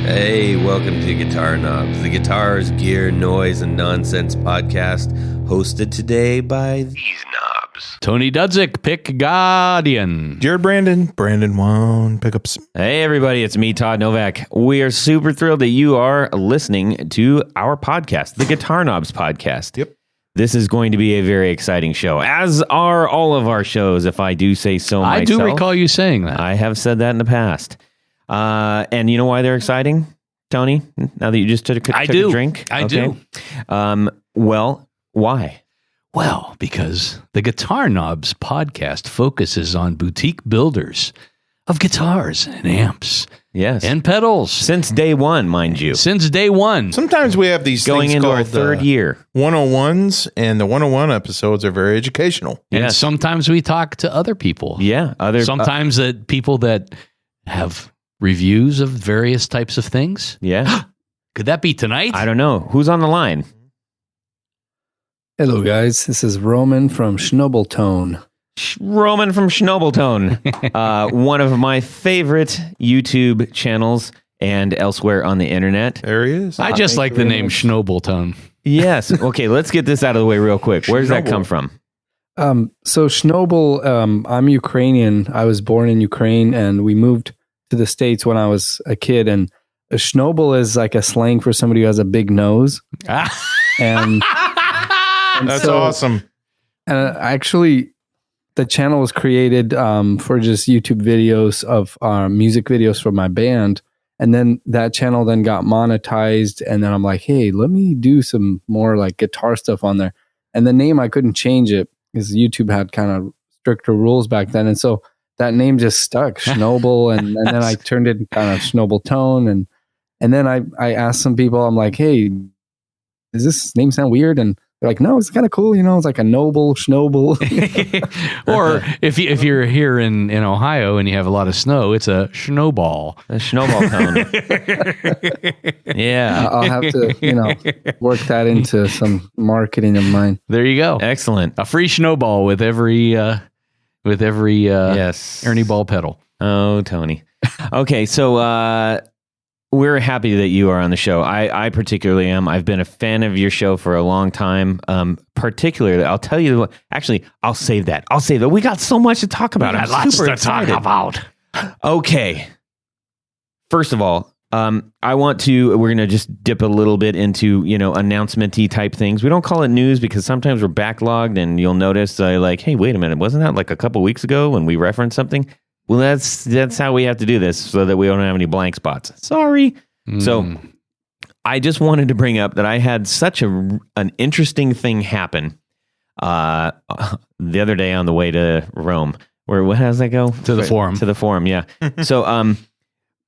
Hey, welcome to Guitar Knobs, the guitars, gear, noise, and nonsense podcast, hosted today by these knobs. Tony Dudzik, Pick Guardian. Jared Brandon One Pickups. Hey everybody, it's me, Todd Novak. We are super thrilled that you are listening to our podcast, the Guitar Knobs podcast. Yep. This is going to be a very exciting show, as are all of our shows, if I do say so myself. I do recall you saying that. I have said that in the past. And you know why they're exciting, Tony? Now that you just took a drink? I do. Well, why? Well, because the Guitar Knobs podcast focuses on boutique builders of guitars and amps. Yes. And pedals. Since day one, mind you. Since day one. Sometimes we have these Going things into our called third year. 101s, and the 101 episodes are very educational. And Yes. sometimes we talk to other people. Yeah. Sometimes that people that have reviews of various types of things. Yeah. Could that be tonight? I don't know. Who's on the line? Hello, guys. This is Roman from Shnobel Tone. Roman from Shnobel Tone, one of my favorite YouTube channels and elsewhere on the internet. There he is. I just like the name Shnobel Tone. Yes. Okay, let's get this out of the way real quick. Where does that come from? So Shnobel, I'm Ukrainian. I was born in Ukraine, and we moved to the States when I was a kid. And a Shnobel is like a slang for somebody who has a big nose. And That's so, awesome. Actually, the channel was created for just YouTube videos of music videos for my band. And then that channel then got monetized. And then I'm like, hey, let me do some more like guitar stuff on there. And the name, I couldn't change it because YouTube had kind of stricter rules back then. And so that name just stuck, Shnobel. And then I turned it kind of Shnobel Tone. And then I asked some people, I'm like, hey, does this name sound weird? And they're like, no, it's kind of cool. You know, it's like a noble, Shnobel. Or if you're here in Ohio and you have a lot of snow, it's a snowball. A Shnobel Tone. Yeah. I'll have to, work that into some marketing of mine. There you go. Excellent. A free snowball with every Yes. Ernie Ball pedal. Oh, Tony. Okay, so we're happy that you are on the show. I particularly am. I've been a fan of your show for a long time. Particularly, I'll tell you what. Actually, I'll save that. We got so much to talk about. I'm super excited. Okay. First of all, we're going to just dip a little bit into, announcement-y type things. We don't call it news because sometimes we're backlogged, and you'll notice hey, wait a minute, wasn't that like a couple weeks ago when we referenced something? Well, that's how we have to do this so that we don't have any blank spots. Sorry. So I just wanted to bring up that I had such an interesting thing happen the other day on the way to Rome. How does that go? To the forum. To the forum, yeah. So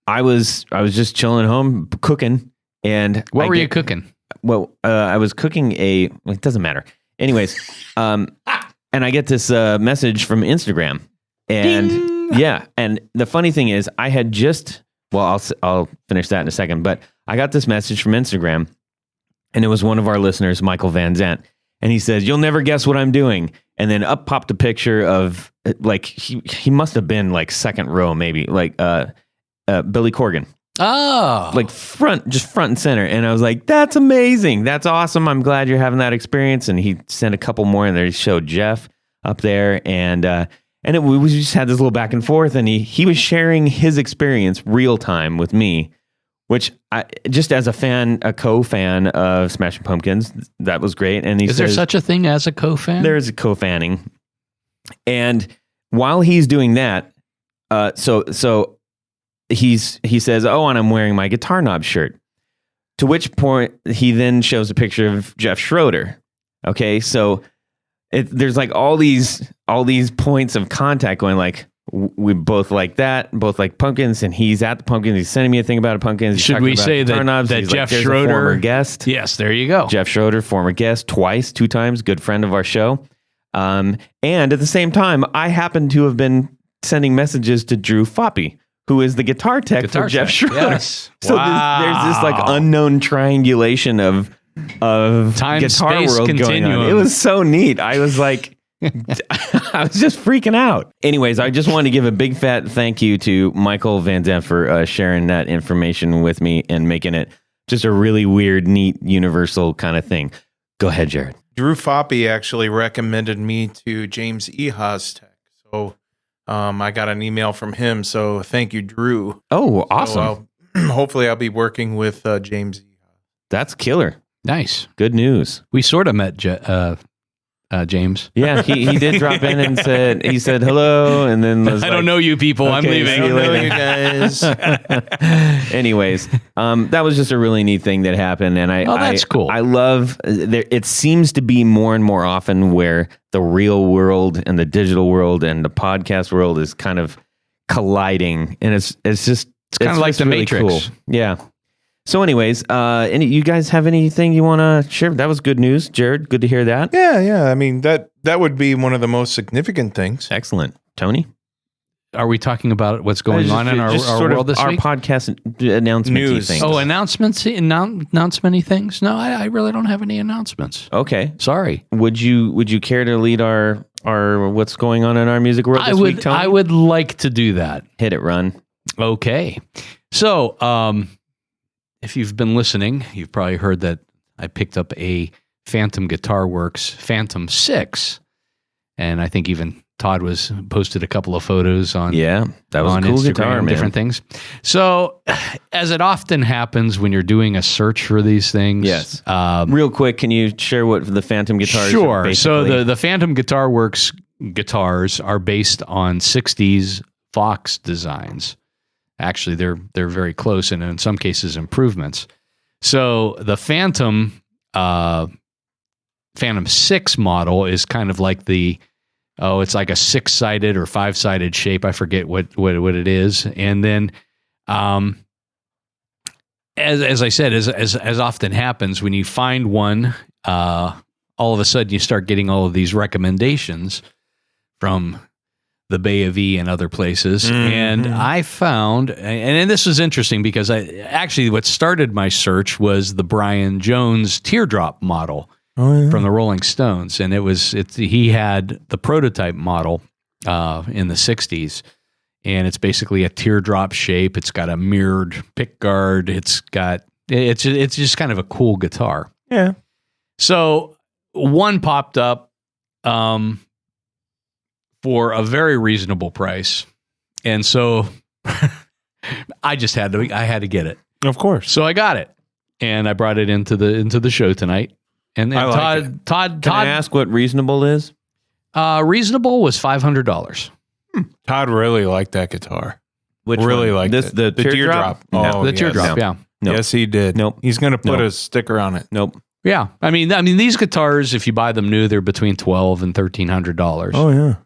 I was just chilling at home cooking, and what were you cooking? Well, I was cooking it doesn't matter. Anyways, and I get this message from Instagram, and Ding! Yeah, and the funny thing is, I had just I'll finish that in a second, but I got this message from Instagram, and it was one of our listeners, Michael Van Zant, and he says, "You'll never guess what I'm doing." And then up popped a picture of he must have been like second row, maybe Billy Corgan. Oh, like front and center. And I was like, that's amazing. That's awesome. I'm glad you're having that experience. And he sent a couple more in there. He showed Jeff up there. We just had this little back and forth. And he was sharing his experience real time with me, which I just as a co-fan of Smashing Pumpkins, that was great. And is there such a thing as a co-fan? There is a co-fanning. And while he's doing that, so he says, "Oh, and I'm wearing my Guitar Knob shirt." To which point he then shows a picture of Jeff Schroeder. Okay, so there's like all these points of contact going. Like we both like that, both like Pumpkins, and he's at the Pumpkins. He's sending me a thing about a Pumpkins. Should we say that Jeff Schroeder, former guest? Yes, there you go. Jeff Schroeder, former guest, two times, good friend of our show. And at the same time, I happen to have been sending messages to Drew Foppy, who is the guitar tech for Jeff Schroeder. Yes. So there's this like unknown triangulation of time guitar space world continuum. going on. It was so neat. I was like, I was just freaking out. Anyways, I just wanted to give a big fat thank you to Michael Van Zandt for sharing that information with me and making it just a really weird, neat, universal kind of thing. Go ahead, Jared. Drew Foppy actually recommended me to James E. Hostech. So I got an email from him. So thank you, Drew. Oh, awesome. So hopefully I'll be working with James E. That's killer. Nice. Good news. We sort of met James. Yeah, he did drop in and he said hello, and then was I don't know you people. I'm "Okay, leaving. see you later." you guys. Anyways, that was just a really neat thing that happened, and that's cool. I love. It seems to be more and more often where the real world and the digital world and the podcast world is kind of colliding, and it's kind of like the really Matrix. cool. Yeah. So, anyways, you guys have anything you want to share? That was good news, Jared. Good to hear that. Yeah. I mean, that would be one of the most significant things. Excellent, Tony. Are we talking about what's going on in our world this our week? podcast announcement News. things. Oh, announcement-y things? No, I really don't have any announcements. Okay. Sorry. Would you care to lead our what's going on in our music world this week, Tony? I would like to do that. Hit it, Run. Okay. So, if you've been listening, you've probably heard that I picked up a Phantom Guitar Works Phantom 6. And I think even Todd posted a couple of photos on Yeah, that was on a cool Instagram, guitar, man. different things. So, as it often happens when you're doing a search for these things, Yes. Real quick, can you share what the Phantom guitars are sure. basically? So the Phantom Guitar Works guitars are based on 60s Fox designs. Actually, they're very close, and in some cases, improvements. So the Phantom 6 model is kind of like it's like a 6-sided or 5-sided shape. I forget what it is. And then, as I said, as often happens, when you find one, all of a sudden you start getting all of these recommendations from the Bay of E and other places. Mm-hmm. And I found, and this was interesting because what started my search was the Brian Jones teardrop model from the Rolling Stones. And he had the prototype model in the 60s. And it's basically a teardrop shape. It's got a mirrored pick guard. It's just kind of a cool guitar. Yeah. So one popped up, for a very reasonable price. And so I had to get it. Of course. So I got it and I brought it into the show tonight. And I like Todd, Can I ask what reasonable is? reasonable was $500. Todd really liked that guitar. Which really one? liked it. The teardrop? Oh, The yes. teardrop. No. Yeah. Nope. Yes, he did. Nope. He's going to put Nope. a sticker on it. Nope. Yeah. I mean, these guitars, if you buy them new, they're between $1,200 and $1,300. Oh, yeah.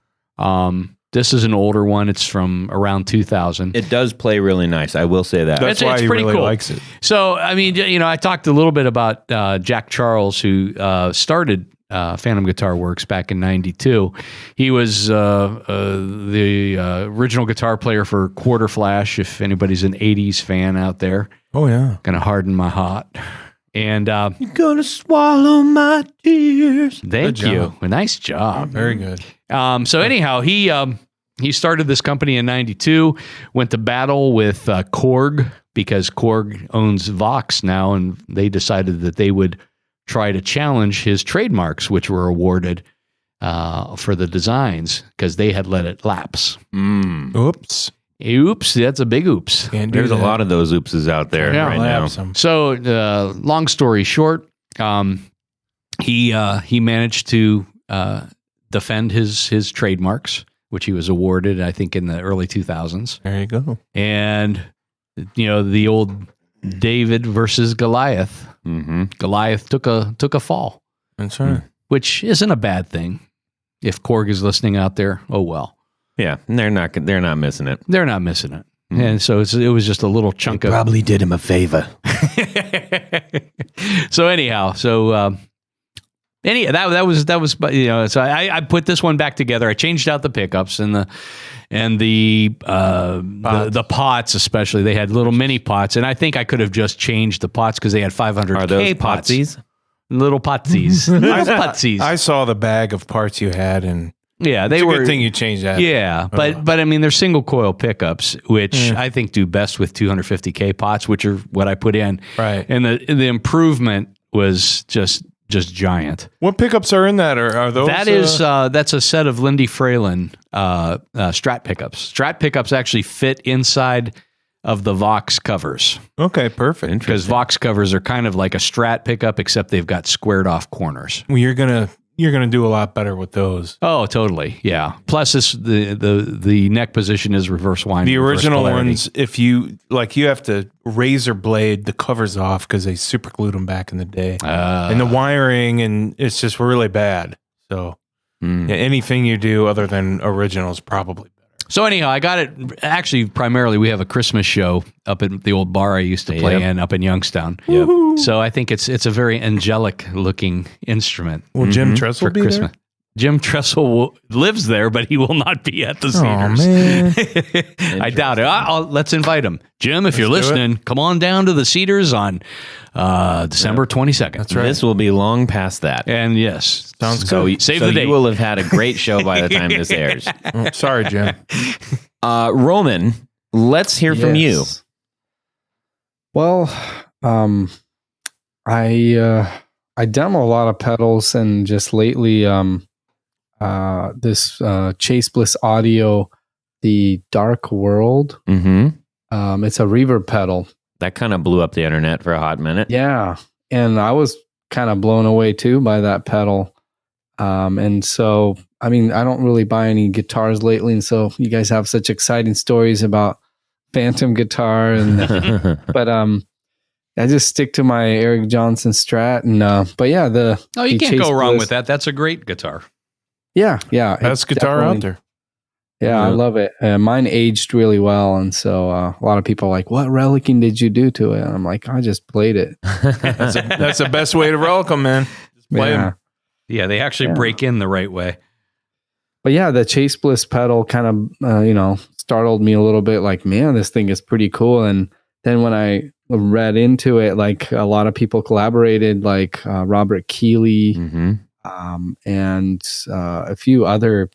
This is an older one. It's from around 2000. It does play really nice. I will say that. That's It's why he pretty really cool. likes it. So, I mean, I talked a little bit about Jack Charles, who started Phantom Guitar Works back in '92. He was the original guitar player for Quarter Flash, if anybody's an 80s fan out there. Oh, yeah. Gonna harden my heart. And You're gonna swallow my tears. thank Good you. job. A nice job. Very good. So anyhow, he started this company in '92, went to battle with Korg because Korg owns Vox now, and they decided that they would try to challenge his trademarks, which were awarded for the designs because they had let it lapse. Oops. Oops, that's a big oops. Can't do There's a that. lot of those oopses out there Yeah, right I'll now. have some. So, long story short, he managed to defend his trademarks, which he was awarded, I think, in the early 2000s. There you go. And the old David versus Goliath. Mm-hmm. Goliath took a fall, That's right. which isn't a bad thing. If Korg is listening out there, oh well, Yeah, they're not missing it. they're not missing it. And so it was just a little chunk of. Probably did him a favor. So anyhow, that was so I put this one back together. I changed out the pickups and the pots, especially. They had little mini pots, and I think I could have just changed the pots because they had 500K Are those pots. potsies? little putsies. Little putsies. I saw the bag of parts you had, and Yeah, it's a good thing you changed that. Yeah, but I mean, they're single coil pickups, which I think do best with 250K pots, which are what I put in. Right. And the improvement was just giant. What pickups are in that? Or are those? That's a set of Lindy Fralin Strat pickups. Strat pickups actually fit inside of the Vox covers. Okay, perfect. Because Vox covers are kind of like a Strat pickup, except they've got squared off corners. Well, you're gonna do a lot better with those. Oh, totally. Yeah. Plus, the neck position is reverse winding. The original polarity. ones, if you have to razor blade the covers off because they super glued them back in the day, and the wiring, and it's just really bad. So yeah, anything you do other than original is probably better. So anyhow, I got it. Actually, primarily, we have a Christmas show up at the old bar I used to play in up in Youngstown. Yep. So I think it's a very angelic looking instrument. Will Jim Tressel for be Christmas. there? Jim Tressel lives there, but he will not be at the Oh, Cedars. man. I doubt it. Let's invite him. Jim, if you're Let's do listening, come on down to the Cedars on December 22nd. That's right. This will be long past that. And yes, Sounds So, good. Save so the date. you will have had a great show by the time this airs. Sorry, Jim. Roman, let's hear from you. Yes. Well, I demo a lot of pedals, and just lately, this Chase Bliss Audio, the Dark World. Mm-hmm. It's a reverb pedal. That kind of blew up the internet for a hot minute. Yeah, and I was kind of blown away too by that pedal. And so, I mean, I don't really buy any guitars lately, and so you guys have such exciting stories about Phantom guitar, and but I just stick to my Eric Johnson Strat, and but yeah, you the can't Chase go wrong Bliss- with that. That's a great guitar. Yeah, Best it's guitar out definitely- there. Yeah, I love it. Mine aged really well, and so a lot of people are like, "What relicing did you do to it?" And I'm like, "I just played it." That's the best way to relic them, man. Just play 'em. Yeah. Yeah, they actually break in the right way. But yeah, the Chase Bliss pedal kind of, startled me a little bit. Like, man, this thing is pretty cool. And then when I read into it, like a lot of people collaborated, like Robert Keeley Mm-hmm. and a few other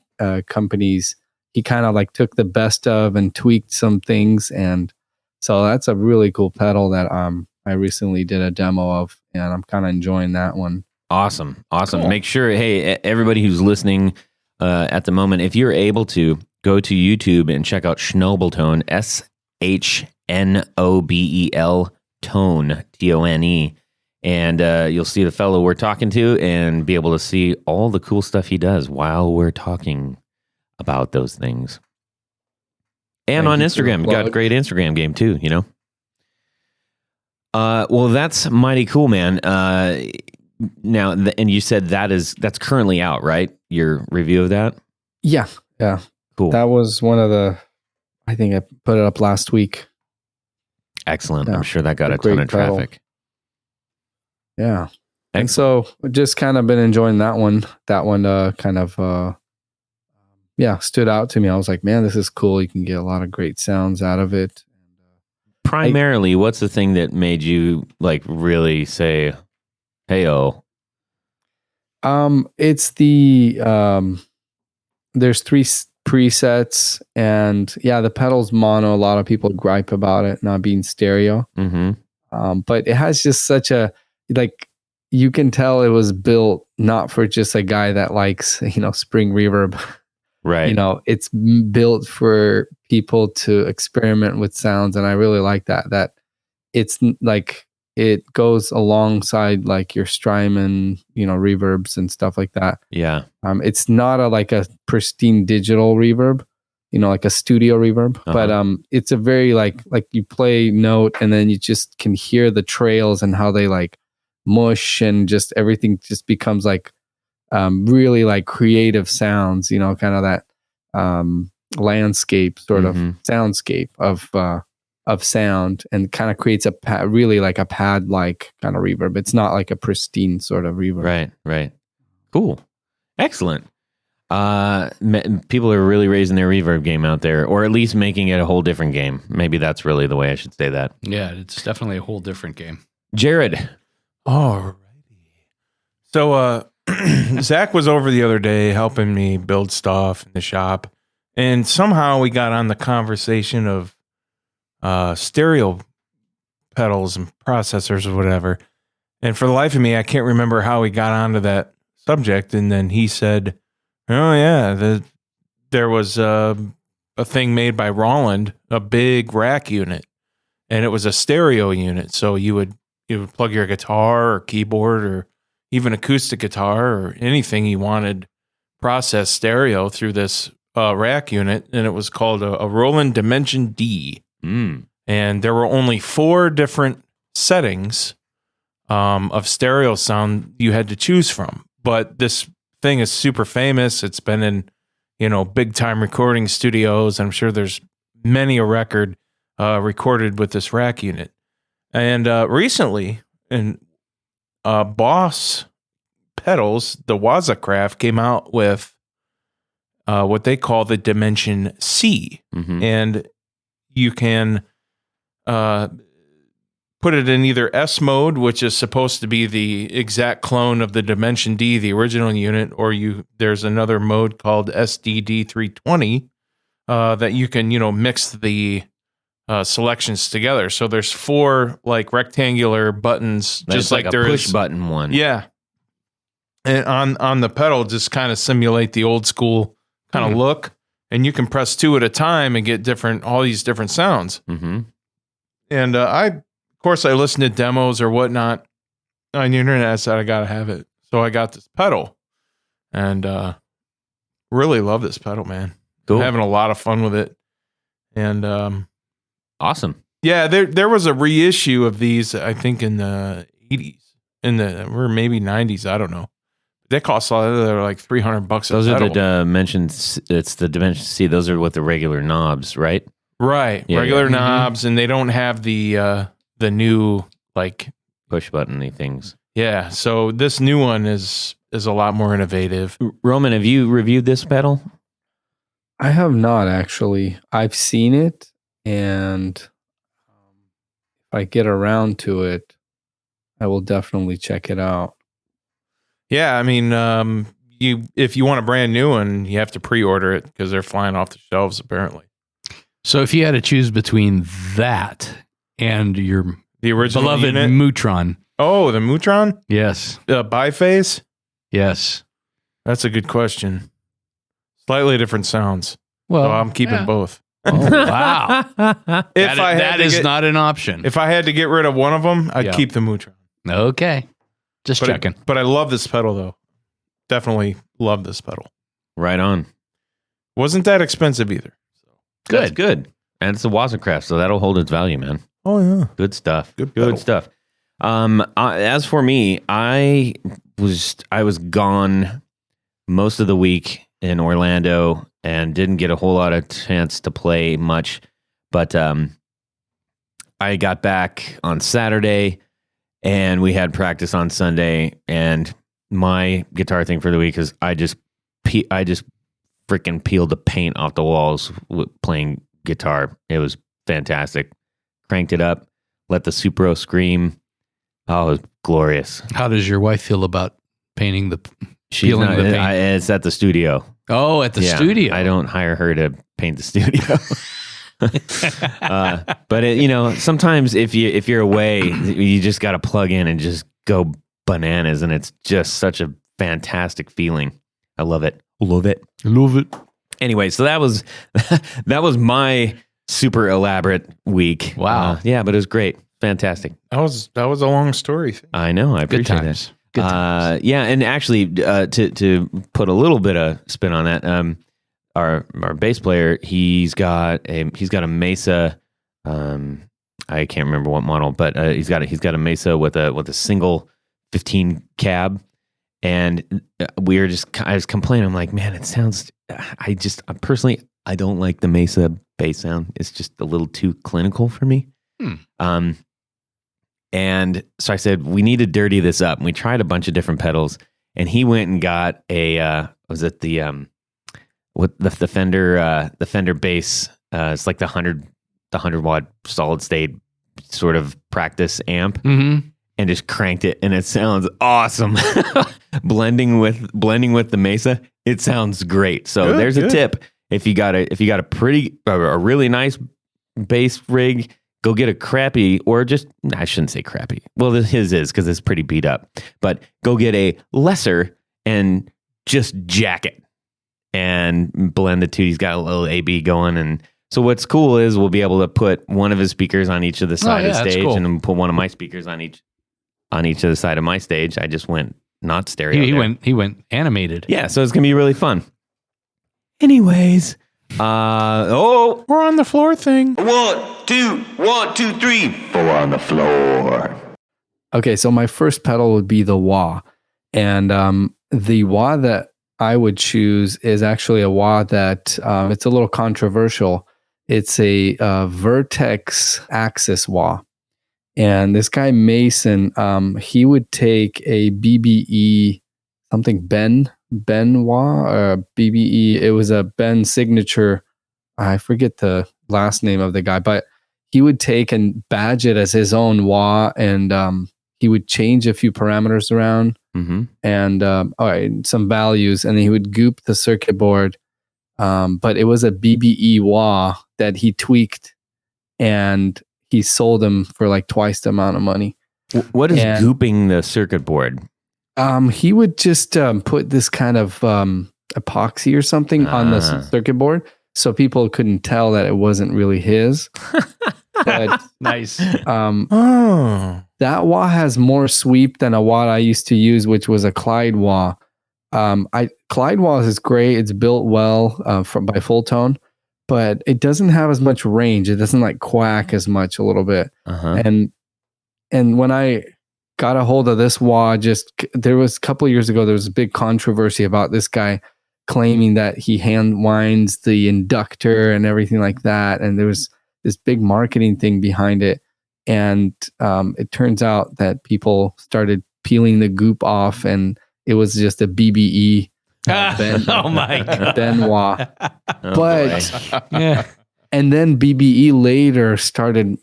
companies. He kind of like took the best of and tweaked some things. And so that's a really cool pedal that I recently did a demo of, and I'm kind of enjoying that one. Awesome. Cool. Make sure, hey, everybody who's listening at the moment, if you're able to, go to YouTube and check out Shnobel Tone, Shnobel Tone, Tone, and you'll see the fellow we're talking to and be able to see all the cool stuff he does while we're talking about those things. And Thank on you for the Instagram, got a plug. great Instagram game too, Well, that's mighty cool, man. Now, and you said that's currently out, right? Your review of that? Yeah. Cool. That was one of I think I put it up last week. Excellent. Yeah, I'm sure that got it's a a ton great of pedal. traffic. Yeah. And Excellent. so just kind of been enjoying that one. That one kind of stood out to me. I was like, man, this is cool. You can get a lot of great sounds out of it. Primarily, what's the thing that made you like really say, "Hey-oh"? It's the there's three presets, and yeah, the pedal's mono. A lot of people gripe about it not being stereo. Mm-hmm. But it has just such a, like, you can tell it was built not for just a guy that likes, spring reverb. Right. It's built for people to experiment with sounds. And I really like that it's like, it goes alongside like your Strymon, reverbs and stuff like that. Yeah. It's not like a pristine digital reverb, like a studio reverb, but it's a very like you play note and then you just can hear the trails and how they like mush, and just everything just becomes like really like creative sounds, kind of that landscape sort of soundscape of sound, and kind of creates a really like a pad like kind of reverb. It's not like a pristine sort of reverb. Right. Cool. Excellent. People are really raising their reverb game out there, or at least making it a whole different game. Maybe that's really the way I should say that. Yeah, it's definitely a whole different game. Jared, Alrighty. So Zach was over the other day helping me build stuff in the shop, and somehow we got on the conversation of stereo pedals and processors or whatever. And for the life of me, I can't remember how we got onto that subject. And then he said, "Oh yeah, there was a thing made by Roland, a big rack unit, and it was a stereo unit. So you would plug your guitar or keyboard or even acoustic guitar or anything you wanted processed stereo through this rack unit, and it was called a Roland Dimension D. And there were only 4 different settings of stereo sound you had to choose from. But this thing is super famous. It's been in, big time recording studios. I'm sure there's many a record recorded with this rack unit. And recently, Boss Pedals, the Wazacraft, came out with what they call the Dimension C. And you can put it in either S mode, which is supposed to be the exact clone of the Dimension D, the original unit, or there's another mode called SDD 320 that you can, mix the selections together. So there's 4 like rectangular buttons, That's just like a there push is button one. Yeah. And on the pedal, just kind of simulate the old school kind of look. And you can press 2 at a time and get all these different sounds. And of course, I listened to demos or whatnot on the internet. I said, I got to have it. So I got this pedal and really love this pedal, man. Cool. I'm having a lot of fun with it. And Awesome. yeah, there was a reissue of these, I think, in the 80s, or maybe 90s. I don't know. They cost they're like $300. Those are the dimensions. It's the Dimension C. Those are with the regular knobs, right? Right. Yeah, Regular knobs, and they don't have the new like push button-y things. Yeah. So this new one is a lot more innovative. Roman, have you reviewed this pedal? I have not actually. I've seen it, and if I get around to it, I will definitely check it out. Yeah, I mean, if you want a brand new one, you have to pre-order it because they're flying off the shelves apparently. So if you had to choose between that and The original beloved unit? Mutron, Oh, the Mutron? yes, Biphase? yes. That's a good question. Slightly different sounds. Well, So I'm keeping both. Oh, wow. If that is not an option. If I had to get rid of one of them, I'd Yeah. keep the Mutron. Okay. Just checking. But I love this pedal though. Definitely love this pedal. Right on. Wasn't that expensive either. That's good. And it's a Wazacraft, so that'll hold its value, man. Oh yeah. Good stuff. Good pedal. Stuff. As for me, I was gone most of the week in Orlando and didn't get a whole lot of chance to play much. But I got back on Saturday and we had practice on Sunday. And my guitar thing for the week is I just freaking peeled the paint off the walls playing guitar. It was fantastic. Cranked it up, let the Supro scream. Oh, it was glorious. How does your wife feel about painting She's peeling not, the paint? it's at the studio. Oh, at the studio. I don't hire her to paint the studio. But sometimes if you're away, you just got to plug in and just go bananas, and it's just such a fantastic feeling. I love it. Love it. Love it. Anyway, so that was my super elaborate week. Wow. Yeah, but it was great. Fantastic. That was a long story. I know. I Good appreciate times. that. Good times. Yeah, and actually, to put a little bit of spin on that, our bass player, he's got a Mesa. I can't remember what model, but he's got a Mesa with a single 15 cab, and I was complaining. I'm like, man, it sounds. I personally don't like the Mesa bass sound. It's just a little too clinical for me. And so I said, we need to dirty this up. And we tried a bunch of different pedals, and he went and got the Fender bass. It's like the 100 watt solid state sort of practice amp. Mm-hmm. and just cranked it, and it sounds awesome. blending with the Mesa, it sounds great. So there's a tip. If you got a really nice bass rig, go get a crappy, or just, I shouldn't say crappy. Well, his is, because it's pretty beat up. But go get a lesser and just jack it and blend the two. He's got a little AB going. And so what's cool is we'll be able to put one of his speakers on each of the side of the stage, cool. And then put one of my speakers on each of the side of my stage. I just went not stereo. He went animated. Yeah, so it's going to be really fun. Anyways, we're on the floor thing. 1, 2, 1, 2, 3. 4 on the floor. Okay, so my first pedal would be the wah. And the wah that I would choose is actually a wah that it's a little controversial. It's a Vertex Axis wah. And this guy Mason, he would take a BBE, something Benoit or BBE. It was a Ben signature. I forget the last name of the guy, but he would take and badge it as his own wah, and he would change a few parameters around and some values, and then he would goop the circuit board. But it was a BBE wah that he tweaked, and he sold them for like twice the amount of money. What is gooping the circuit board? He would just put this kind of epoxy or something on the circuit board, so people couldn't tell that it wasn't really his. But nice. That wah has more sweep than a wah I used to use, which was a Clyde wah. Clyde wah is great. It's built well by Full Tone, but it doesn't have as much range. It doesn't like quack as much a little bit. And when I got a hold of this wah, there was a couple of years ago, there was a big controversy about this guy claiming that he hand winds the inductor and everything like that. And there was this big marketing thing behind it. And it turns out that people started peeling the goop off, and it was just a BBE Benoit. And then BBE later started,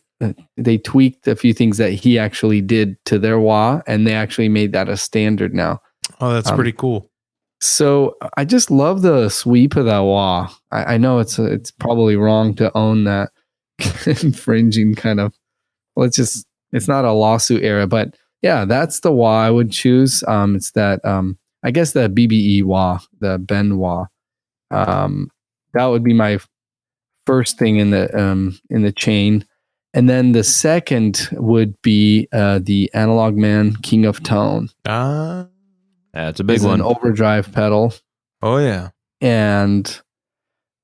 they tweaked a few things that he actually did to their wah, and they actually made that a standard now. Oh, that's pretty cool. So I just love the sweep of that wah. I know it's probably wrong to own that infringing kind of, well, it's not a lawsuit era, but yeah, that's the wah I would choose. It's that, I guess the BBE wah, the Ben wah. That would be my first thing in the chain. And then the second would be the Analog Man King of Tone. That's a big one. An overdrive pedal. Oh yeah. And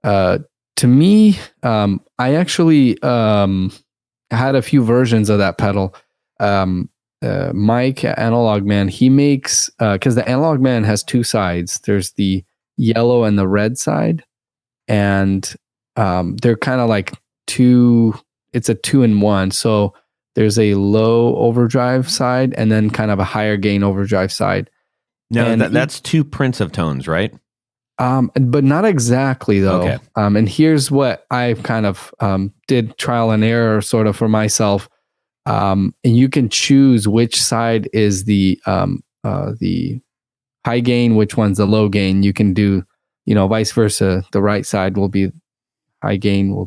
to me, I actually had a few versions of that pedal. Mike Analog Man, he makes, because the Analog Man has two sides. There's the yellow and the red side, and they're kind of like it's a 2-in-1. So there's a low overdrive side and then kind of a higher gain overdrive side. No, that's two prints of tones, right? But not exactly though. Okay. And here's what I kind of did trial and error sort of for myself. And you can choose which side is the high gain, which one's the low gain. You can do, vice versa. The right side will be high gain,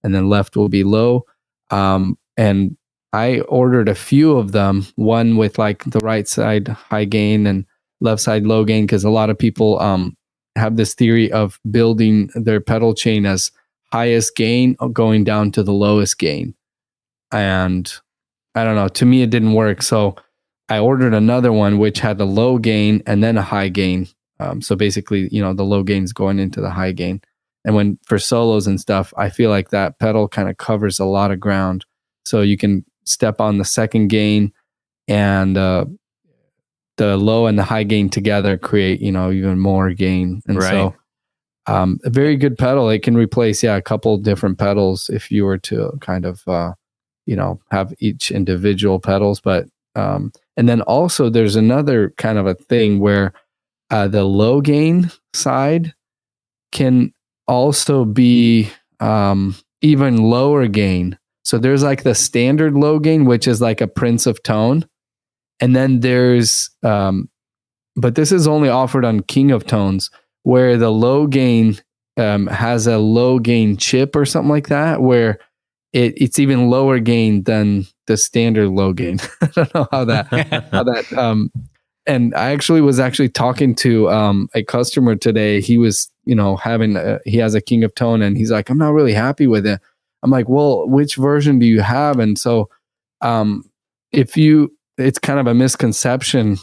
and then left will be low. And I ordered a few of them, one with like the right side high gain and left side low gain, because a lot of people have this theory of building their pedal chain as highest gain going down to the lowest gain. And I don't know, to me it didn't work. So I ordered another one which had a low gain and then a high gain. So basically, the low gain is going into the high gain. And for solos and stuff, I feel like that pedal kind of covers a lot of ground. So you can step on the second gain, and the low and the high gain together create, even more gain. And so a very good pedal. It can replace, a couple different pedals if you were to kind of, have each individual pedals. But, and then also there's another kind of a thing where the low gain side can also be even lower gain. So there's like the standard low gain, which is like a Prince of Tone. And then there's, but this is only offered on King of Tones, where the low gain has a low gain chip or something like that, where it's even lower gain than the standard low gain. I don't know how that, and I was actually talking to a customer today. He was, he has a King of Tone, and he's like, I'm not really happy with it. I'm like, well, which version do you have? And so, it's kind of a misconception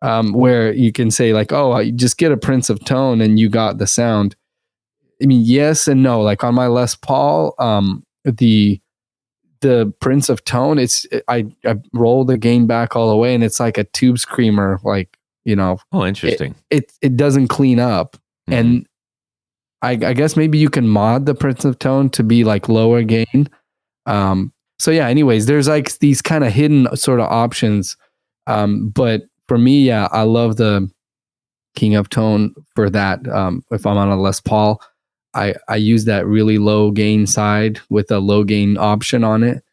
where you can say like, oh, you just get a Prince of Tone and you got the sound. I mean, yes and no. Like on my Les Paul, the Prince of Tone, I roll the gain back all the way, and it's like a tube screamer, like, Oh, interesting. It doesn't clean up. Mm-hmm. And I guess maybe you can mod the Prince of Tone to be like lower gain. So yeah, anyways, there's like these kind of hidden sort of options. But for me, yeah, I love the King of Tone for that. If I'm on a Les Paul, I use that really low gain side with a low gain option on it,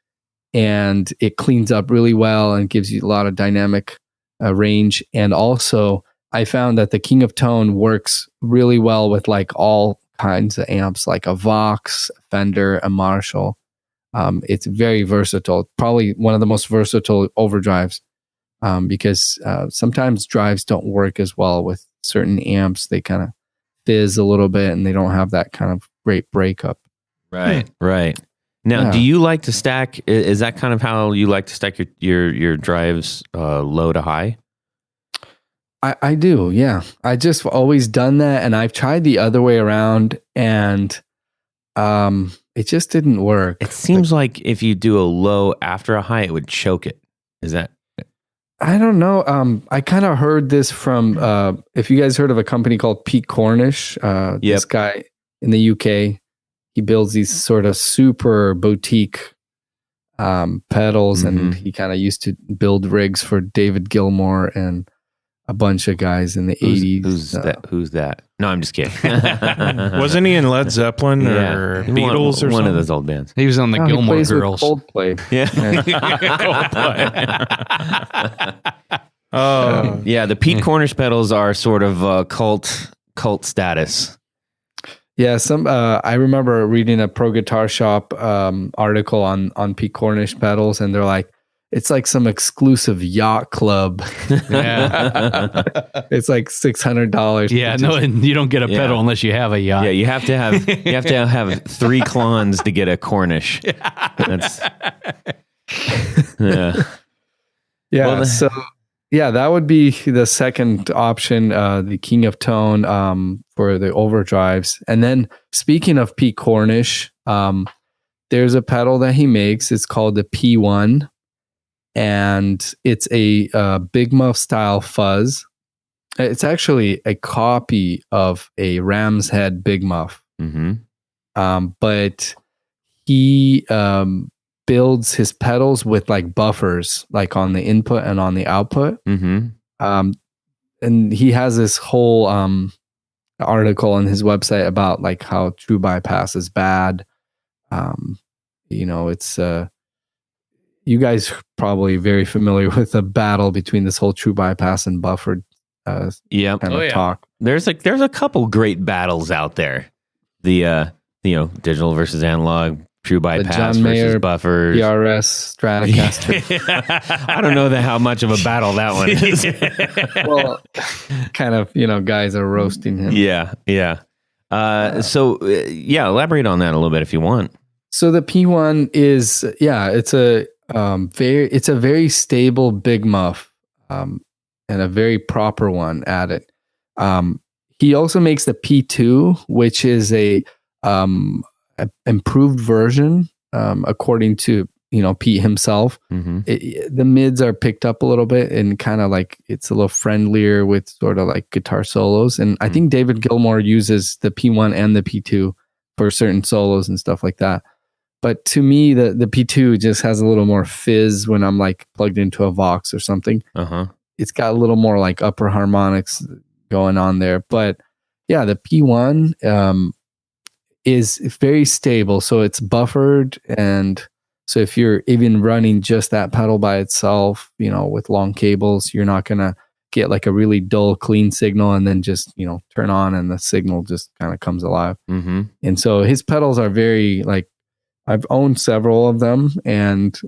and it cleans up really well and gives you a lot of dynamic range. And also, I found that the King of Tone works really well with like all kinds of amps, like a Vox, a Fender, a Marshall. It's very versatile, probably one of the most versatile overdrives, because sometimes drives don't work as well with certain amps. They kind of fizz a little bit and they don't have that kind of great breakup. Right. Now, do you like to stack? Is that kind of how you like to stack your drives, low to high? I do, yeah. I just always done that, and I've tried the other way around, and it just didn't work. It seems like if you do a low after a high, it would choke it. Is that? I don't know. I kind of heard this from, if you guys heard of a company called Pete Cornish, this guy in the UK, he builds these sort of super boutique pedals, and he kind of used to build rigs for David Gilmour and a bunch of guys in the 80s. Who's that? No, I'm just kidding. Wasn't he in Led Zeppelin or Beatles or something? One of those old bands. He was on the Gilmore Girls. Coldplay. Yeah. Coldplay. Yeah, the Pete Cornish pedals are sort of cult status. Yeah, I remember reading a Pro Guitar Shop article on Pete Cornish pedals, and they're like, it's like some exclusive yacht club. Yeah. It's like $600. Yeah, no, and you don't get a pedal unless you have a yacht. Yeah, you have to have 3 Klons to get a Cornish. That's yeah. Well, so that would be the second option, the King of Tone for the overdrives. And then speaking of Pete Cornish, there's a pedal that he makes. It's called the P1. And it's a Big Muff style fuzz. It's actually a copy of a Ram's Head Big Muff. Mm-hmm. But he builds his pedals with like buffers, like on the input and on the output. Mm-hmm. And he has this whole article on his website about like how true bypass is bad. It's you guys are probably very familiar with the battle between this whole true bypass and buffered talk. There's a couple great battles out there. The digital versus analog, true bypass versus buffers, PRS Stratocaster. I don't know how much of a battle that one is. Well, kind of, guys are roasting him. Yeah. Elaborate on that a little bit if you want. So the P1 is, it's a very stable Big Muff, and a very proper one at it. He also makes the P2, which is a improved version, according to Pete himself. Mm-hmm. The mids are picked up a little bit, and kind of like it's a little friendlier with sort of like guitar solos. And I think David Gilmour uses the P1 and the P2 for certain solos and stuff like that. But to me, the P2 just has a little more fizz when I'm like plugged into a Vox or something. Uh-huh. It's got a little more like upper harmonics going on there. But yeah, the P1 is very stable. So it's buffered, and So if you're even running just that pedal by itself, with long cables, you're not going to get like a really dull, clean signal and then just, turn on and the signal just kind of comes alive. Mm-hmm. And so his pedals are very I've owned several of them, and,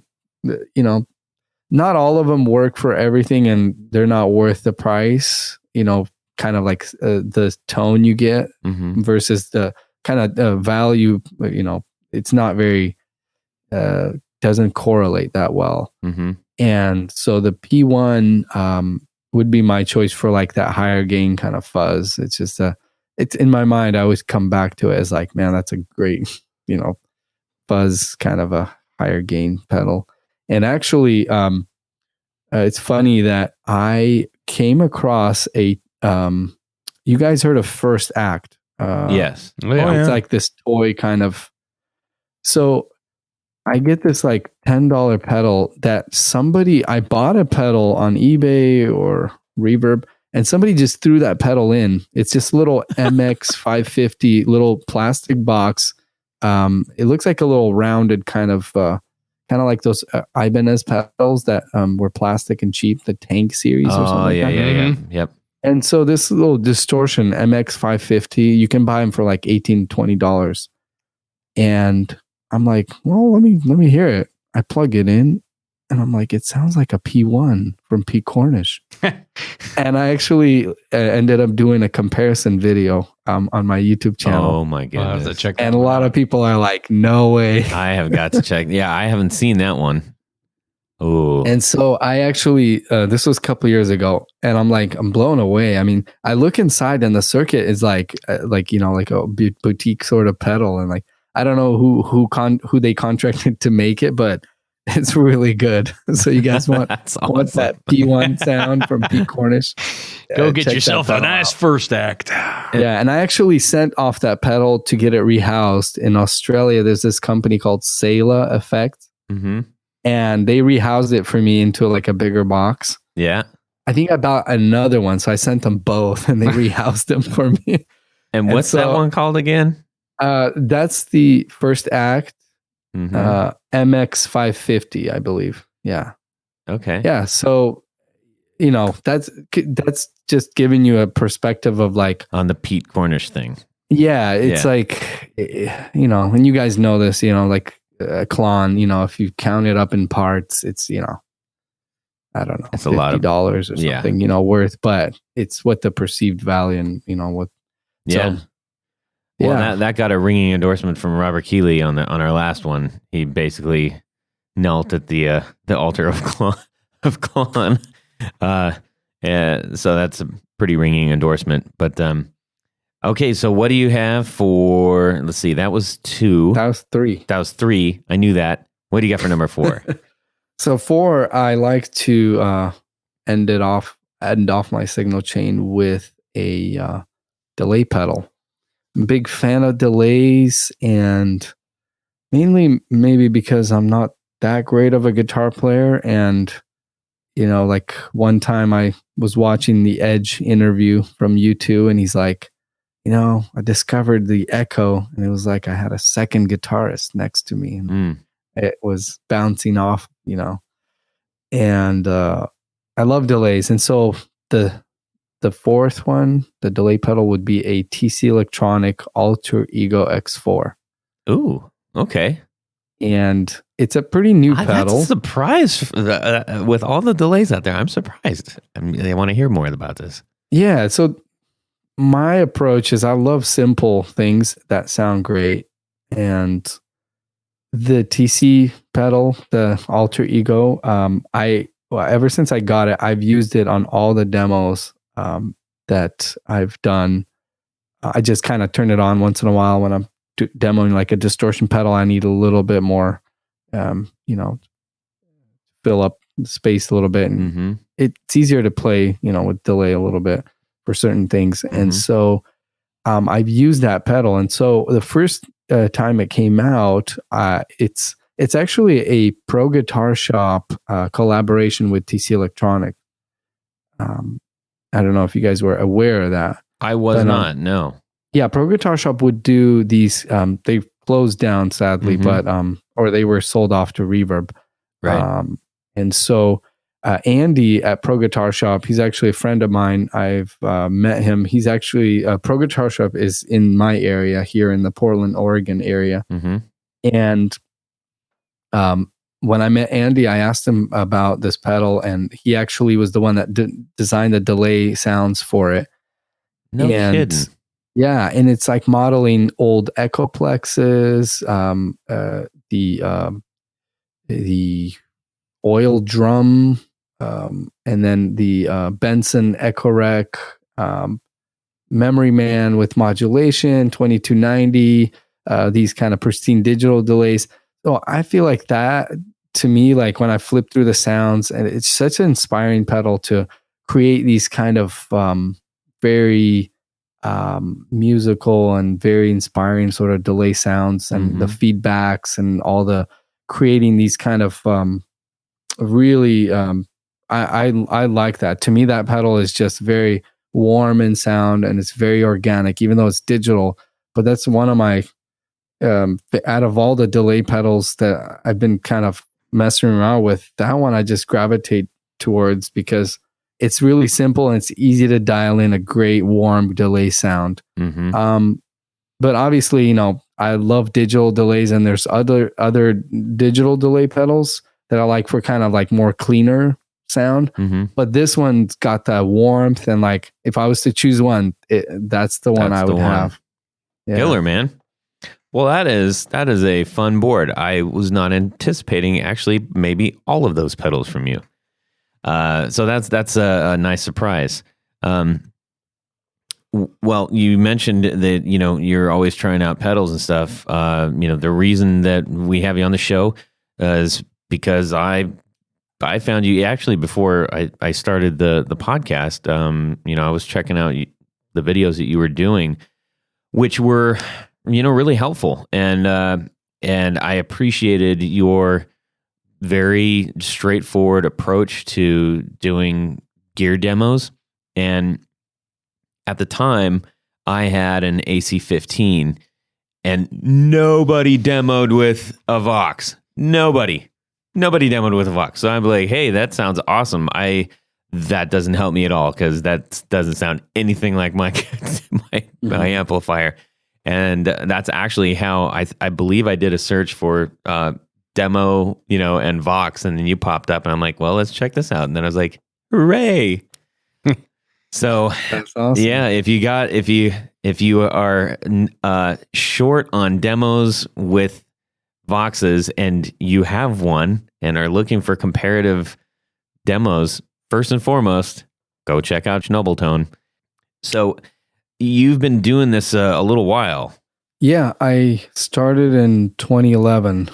not all of them work for everything, and they're not worth the price, kind of like the tone you get versus the kind of value, it's not very, doesn't correlate that well. And so the P1 would be my choice for like that higher gain kind of fuzz. It's just it's in my mind, I always come back to it as like, man, that's a great, fuzz kind of a higher gain pedal. And actually, it's funny that I came across you guys heard of First Act? Yes. It's like this toy kind of. So I get this like $10 pedal that I bought a pedal on eBay or Reverb, and somebody just threw that pedal in. It's this little MX 550 little plastic box. It looks like a little rounded kind of like those Ibanez pedals that were plastic and cheap, the Tank series or something like that. Yeah. Yep. And so this little distortion MX 550, you can buy them for like $18, $20. And I'm like, well, let me hear it. I plug it in and I'm like, it sounds like a P1 from P Cornish. And I actually ended up doing a comparison video on my YouTube channel. Oh my goodness. And a lot of people are like, no way. I have got to check. Yeah, I haven't seen that one. Oh. And so I actually, this was a couple years ago, and I'm blown away. I mean, I look inside and the circuit is like a boutique sort of pedal. And like, I don't know who they contracted to make it, but it's really good. So you guys want that P1 sound from P Cornish? Go get yourself a nice First Act. Yeah, and I actually sent off that pedal to get it rehoused in Australia. There's this company called Sela Effect, and they rehoused it for me into like a bigger box. Yeah, I think I bought another one, so I sent them both, and they rehoused them for me. And what's that one called again? That's the First Act. MX 550, I believe. Yeah. Okay. Yeah. So, that's just giving you a perspective of like on the Pete Cornish thing. Yeah. It's like, and you guys know this, like a Klon, if you count it up in parts, it's, I don't know, it's a lot of $50 or something, worth, but it's what the perceived value and, what. Yeah. So, well, that got a ringing endorsement from Robert Keeley on our last one. He basically knelt at the altar of Klon. So that's a pretty ringing endorsement. But okay, so what do you have for? Let's see, that was 2. That was 3. That was 3. I knew that. What do you got for number 4? So 4, I like to end off my signal chain with a delay pedal. I'm a big fan of delays, and mainly maybe because I'm not that great of a guitar player. And, like one time I was watching the Edge interview from U2, and he's like, I discovered the echo, and it was like I had a second guitarist next to me, and it was bouncing off, and I love delays. And so the 4th one, the delay pedal, would be a TC Electronic Alter Ego X4. Ooh, okay. And it's a pretty new pedal. That's a surprise with all the delays out there. I'm surprised. I want to hear more about this. Yeah. So my approach is I love simple things that sound great. And the TC pedal, the Alter Ego, ever since I got it, I've used it on all the demos that I've done. I just kind of turn it on once in a while when I'm demoing like a distortion pedal. I need a little bit more, fill up the space a little bit, and it's easier to play, with delay a little bit for certain things. And so I've used that pedal. And so the first time it came out, it's actually a Pro Guitar Shop collaboration with TC Electronic. I don't know if you guys were aware of that. I was not, no. Yeah, Pro Guitar Shop would do these, they closed down, sadly, but or they were sold off to Reverb. Right. And so Andy at Pro Guitar Shop, he's actually a friend of mine. I've met him. He's actually Pro Guitar Shop is in my area here in the Portland, Oregon area. And when I met Andy, I asked him about this pedal, and he actually was the one that designed the delay sounds for it. No kidding. Yeah, and it's like modeling old Echoplexes, the oil drum, and then the Benson Echo Rec, Memory Man with modulation, 2290, these kind of pristine digital delays. So I feel like that, to me, like when I flip through the sounds, and it's such an inspiring pedal to create these kind of very musical and very inspiring sort of delay sounds, and the feedbacks and all the creating these kind of really I like that. To me, that pedal is just very warm in sound, and it's very organic, even though it's digital. But that's one of my out of all the delay pedals that I've been kind of messing around with, that one I just gravitate towards because it's really simple and it's easy to dial in a great warm delay sound. But obviously, you know, I love digital delays, and there's other digital delay pedals that I like for kind of like more cleaner sound. But this one's got that warmth, and like if I was to choose one, that's the one I would have. Yeah. Killer, man. Well, that is a fun board. I was not anticipating actually maybe all of those pedals from you. So that's a nice surprise. Well, you mentioned that, you know, you're always trying out pedals and stuff. You know, the reason that we have you on the show is because I found you actually before I started the podcast. You know, I was checking out the videos that you were doing, which were, you know, really helpful. And I appreciated your very straightforward approach to doing gear demos. And at the time, I had an AC-15, and nobody demoed with a Vox. Nobody demoed with a Vox. So I'm like, hey, that sounds awesome. That doesn't help me at all, because that doesn't sound anything like my amplifier. And that's actually how I believe I did a search for demo, you know, and Vox, and then you popped up, and I'm like, well, let's check this out. And then I was like, hooray! So That's awesome. Yeah, if you are short on demos with Voxes, and you have one and are looking for comparative demos, first and foremost, go check out Shnobel Tone. So you've been doing this a little while. Yeah, I started in 2011.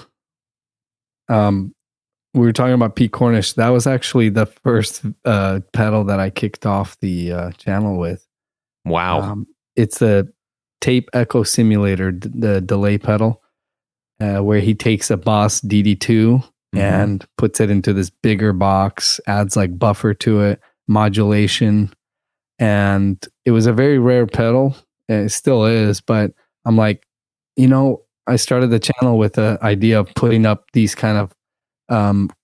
We were talking about Pete Cornish. That was actually the first pedal that I kicked off the channel with. Wow. It's a tape echo simulator, the delay pedal, where he takes a Boss DD2 and puts it into this bigger box, adds like buffer to it, modulation. And it was a very rare pedal. And it still is, but I'm like, you know, I started the channel with the idea of putting up these kind of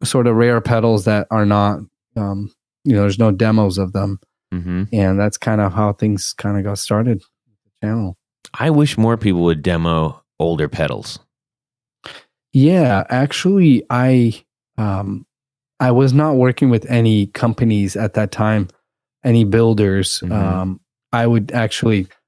sort of rare pedals that are not, you know, there's no demos of them. And that's kind of how things kind of got started with the channel. I wish more people would demo older pedals. Yeah, actually, I was not working with any companies at that time, any builders.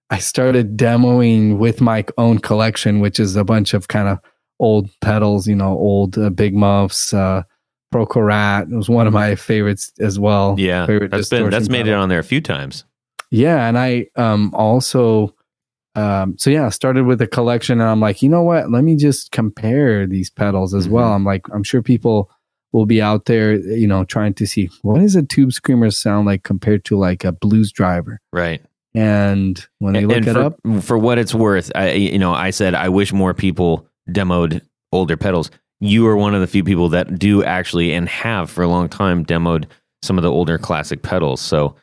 I started demoing with my own collection, which is a bunch of kind of old pedals, you know, old Big Muffs, Proco Rat. It was one of my favorites as well. Yeah, that's made it on there a few times. Yeah, and I also, I started with a collection, and I'm like, you know what? Let me just compare these pedals as well. I'm like, I'm sure people will be out there, you know, trying to see what does a Tube Screamer sound like compared to like a Blues Driver, right? And when they look it up, for what it's worth, I said I wish more people demoed older pedals. You are one of the few people that do actually, and have for a long time, demoed some of the older classic pedals. So,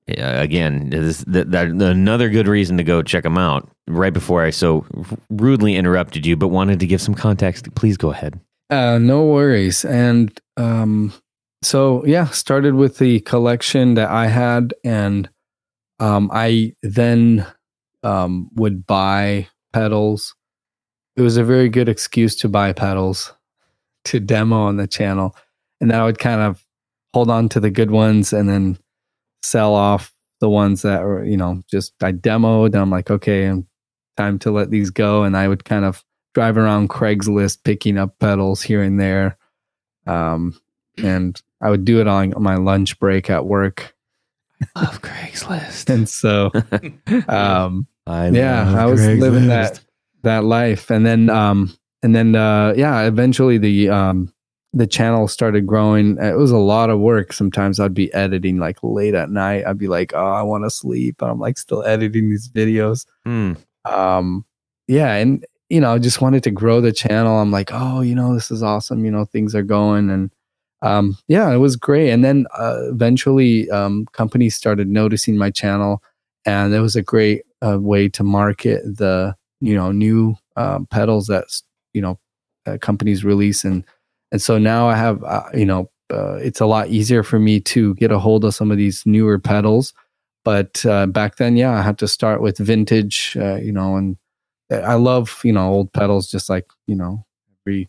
again, another good reason to go check them out. Right before I so rudely interrupted you, but wanted to give some context. Please go ahead. No worries. And so, yeah, started with the collection that I had. And I then would buy pedals. It was a very good excuse to buy pedals to demo on the channel. And I would kind of hold on to the good ones and then sell off the ones that were, just I demoed. And I'm like, okay, time to let these go. And I would kind of drive around Craigslist picking up pedals here and there. And I would do it on my lunch break at work. I love Craigslist. And so, I was Craigslist. living that life. And then, eventually the channel started growing. It was a lot of work. Sometimes I'd be editing like late at night. I'd be like, oh, I want to sleep. But I'm like still editing these videos. And I just wanted to grow the channel. I'm like, oh, this is awesome. Things are going. And it was great. And then eventually companies started noticing my channel, and it was a great way to market the new pedals that companies release. And so now I have it's a lot easier for me to get a hold of some of these newer pedals. But back then, I had to start with vintage, and I love old pedals, just like every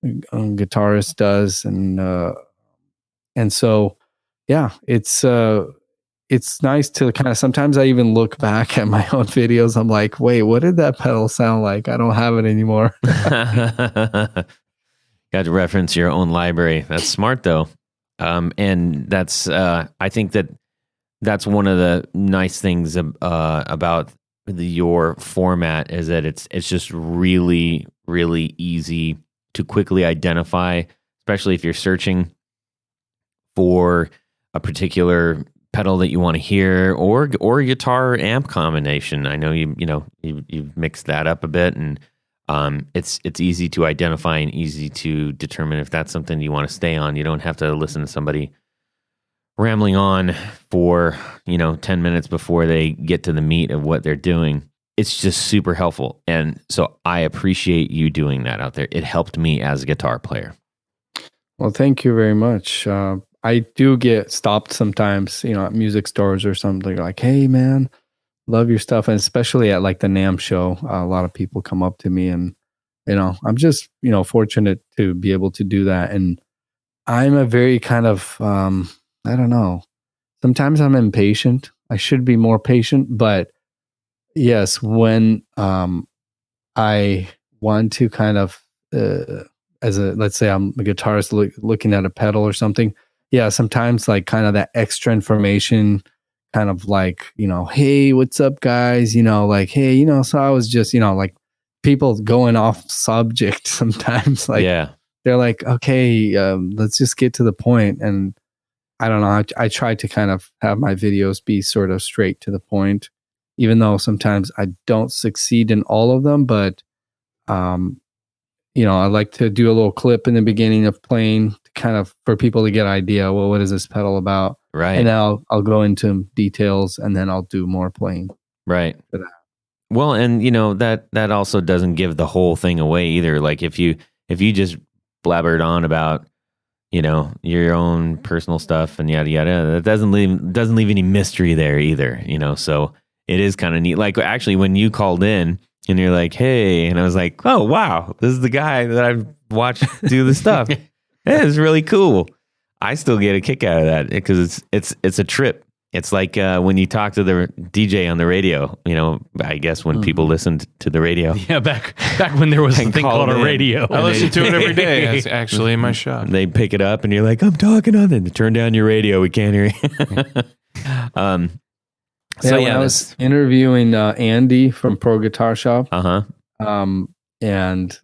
guitarist does. And so it's nice to kind of, sometimes I even look back at my own videos. I'm like, wait, what did that pedal sound like? I don't have it anymore. Got to reference your own library. That's smart though. And that's I think that's one of the nice things about your format is that it's just really, really easy to quickly identify, especially if you're searching for a particular pedal that you want to hear or guitar amp combination. I know you've mixed that up a bit, and it's easy to identify and easy to determine if that's something you want to stay on. You don't have to listen to somebody rambling on for 10 minutes before they get to the meat of what they're doing. It's just super helpful, and so I appreciate you doing that out there. It helped me as a guitar player. Well, thank you very much. I do get stopped sometimes, at music stores or something, like, hey man, love your stuff. And especially at like the NAMM show, a lot of people come up to me, and, I'm just, fortunate to be able to do that. And I'm a very kind of, I don't know, sometimes I'm impatient. I should be more patient, but yes, when I want to kind of, let's say I'm a guitarist looking at a pedal or something. Yeah, sometimes like kind of that extra information, kind of like, hey, what's up, guys? Like, hey, so I was just, like people going off subject sometimes. Like, they're like, okay, let's just get to the point. And I don't know, I try to kind of have my videos be sort of straight to the point, even though sometimes I don't succeed in all of them. But, I like to do a little clip in the beginning of playing to kind of for people to get an idea. Well, what is this pedal about? Right. And then I'll go into details, and then I'll do more playing. Right. Well, and that also doesn't give the whole thing away either. Like if you just blabbered on about your own personal stuff and yada yada, that doesn't leave any mystery there either. So it is kind of neat. Like actually, when you called in and you're like, hey, and I was like, oh wow, this is the guy that I've watched do the stuff. It's really cool. I still get a kick out of that because it's a trip. It's like when you talk to the DJ on the radio, I guess when people listened to the radio. Yeah, back when there was a thing called a radio. I listen to it every day. It's actually in my shop. They pick it up and you're like, I'm talking on it. Turn down your radio. We can't hear you. I was interviewing Andy from Pro Guitar Shop. And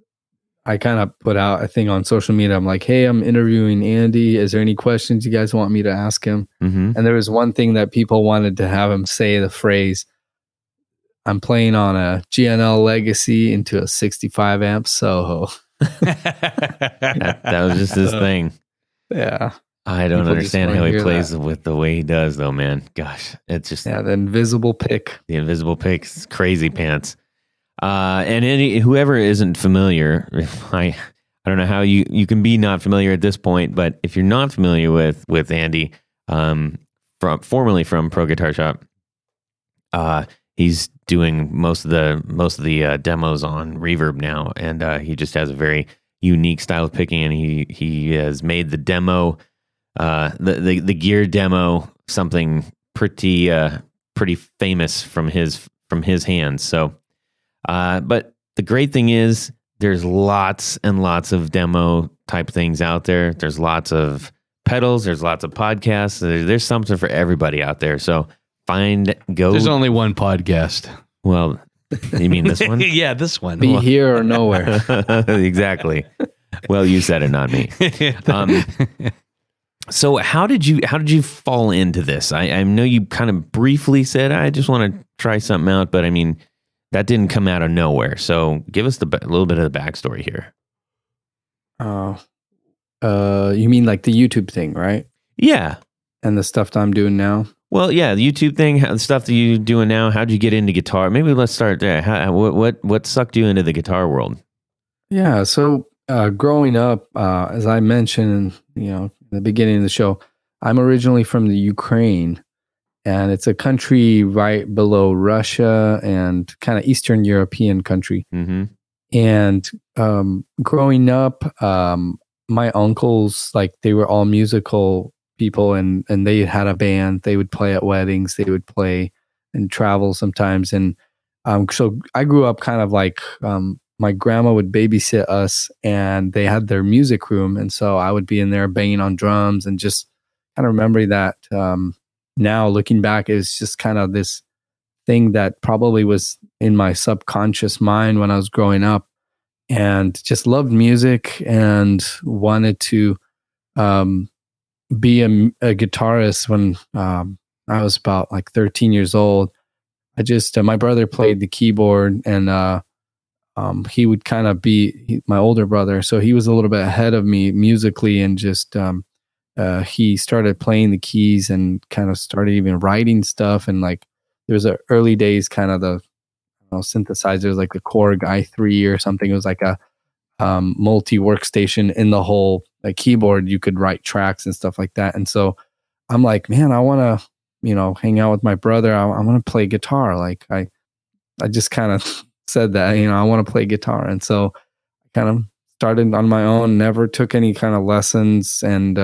I kind of put out a thing on social media. I'm like, hey, I'm interviewing Andy. Is there any questions you guys want me to ask him? And there was one thing that people wanted to have him say, the phrase, I'm playing on a GNL Legacy into a 65 amp Soho. that was just his thing. Yeah. I don't People just understand wanna how he hear plays that. with the way he does, though, man. Gosh, it's just Yeah, the invisible pick. the invisible pics, crazy pants. And whoever isn't familiar, I don't know how you can be not familiar at this point, but if you're not familiar with Andy, formerly from Pro Guitar Shop, he's doing most of the demos on Reverb now, and he just has a very unique style of picking, and he has made the demo, the gear demo, something pretty famous from his hands. So, but the great thing is there's lots and lots of demo type things out there. There's lots of pedals. There's lots of podcasts. There's something for everybody out there. So There's only one podcast. Well, you mean this one? Yeah, this one. Be here or nowhere. Exactly. Well, you said it, not me. So how did you fall into this? I know you kind of briefly said, I just want to try something out, but I mean, that didn't come out of nowhere. So give us a little bit of the backstory here. You mean like the YouTube thing, right? Yeah. And the stuff that I'm doing now? Well, yeah, the YouTube thing, the stuff that you're doing now. How'd you get into guitar? Maybe let's start there. What sucked you into the guitar world? Yeah. So growing up, as I mentioned, in the beginning of the show, I'm originally from the Ukraine, and it's a country right below Russia and kind of Eastern European country. Mm-hmm. And growing up, my uncles, like they were all musical people, and they had a band. They would play at weddings. They would play and travel sometimes. And so I grew up kind of like my grandma would babysit us, and they had their music room. And so I would be in there banging on drums, and just kind of remembering that now looking back, is just kind of this thing that probably was in my subconscious mind when I was growing up, and just loved music and wanted to be a guitarist when I was about like 13 years old. I just, my brother played the keyboard, and he would kind of be my older brother. So he was a little bit ahead of me musically, and just he started playing the keys and kind of started even writing stuff. And like there was a early days kind of the synthesizers, like the Korg i3 or something. It was like a multi workstation in the whole keyboard. You could write tracks and stuff like that. And so I'm like, man, I want to hang out with my brother. I want to play guitar. Like I just kind of said that, I want to play guitar. And so I kind of started on my own, never took any kind of lessons. And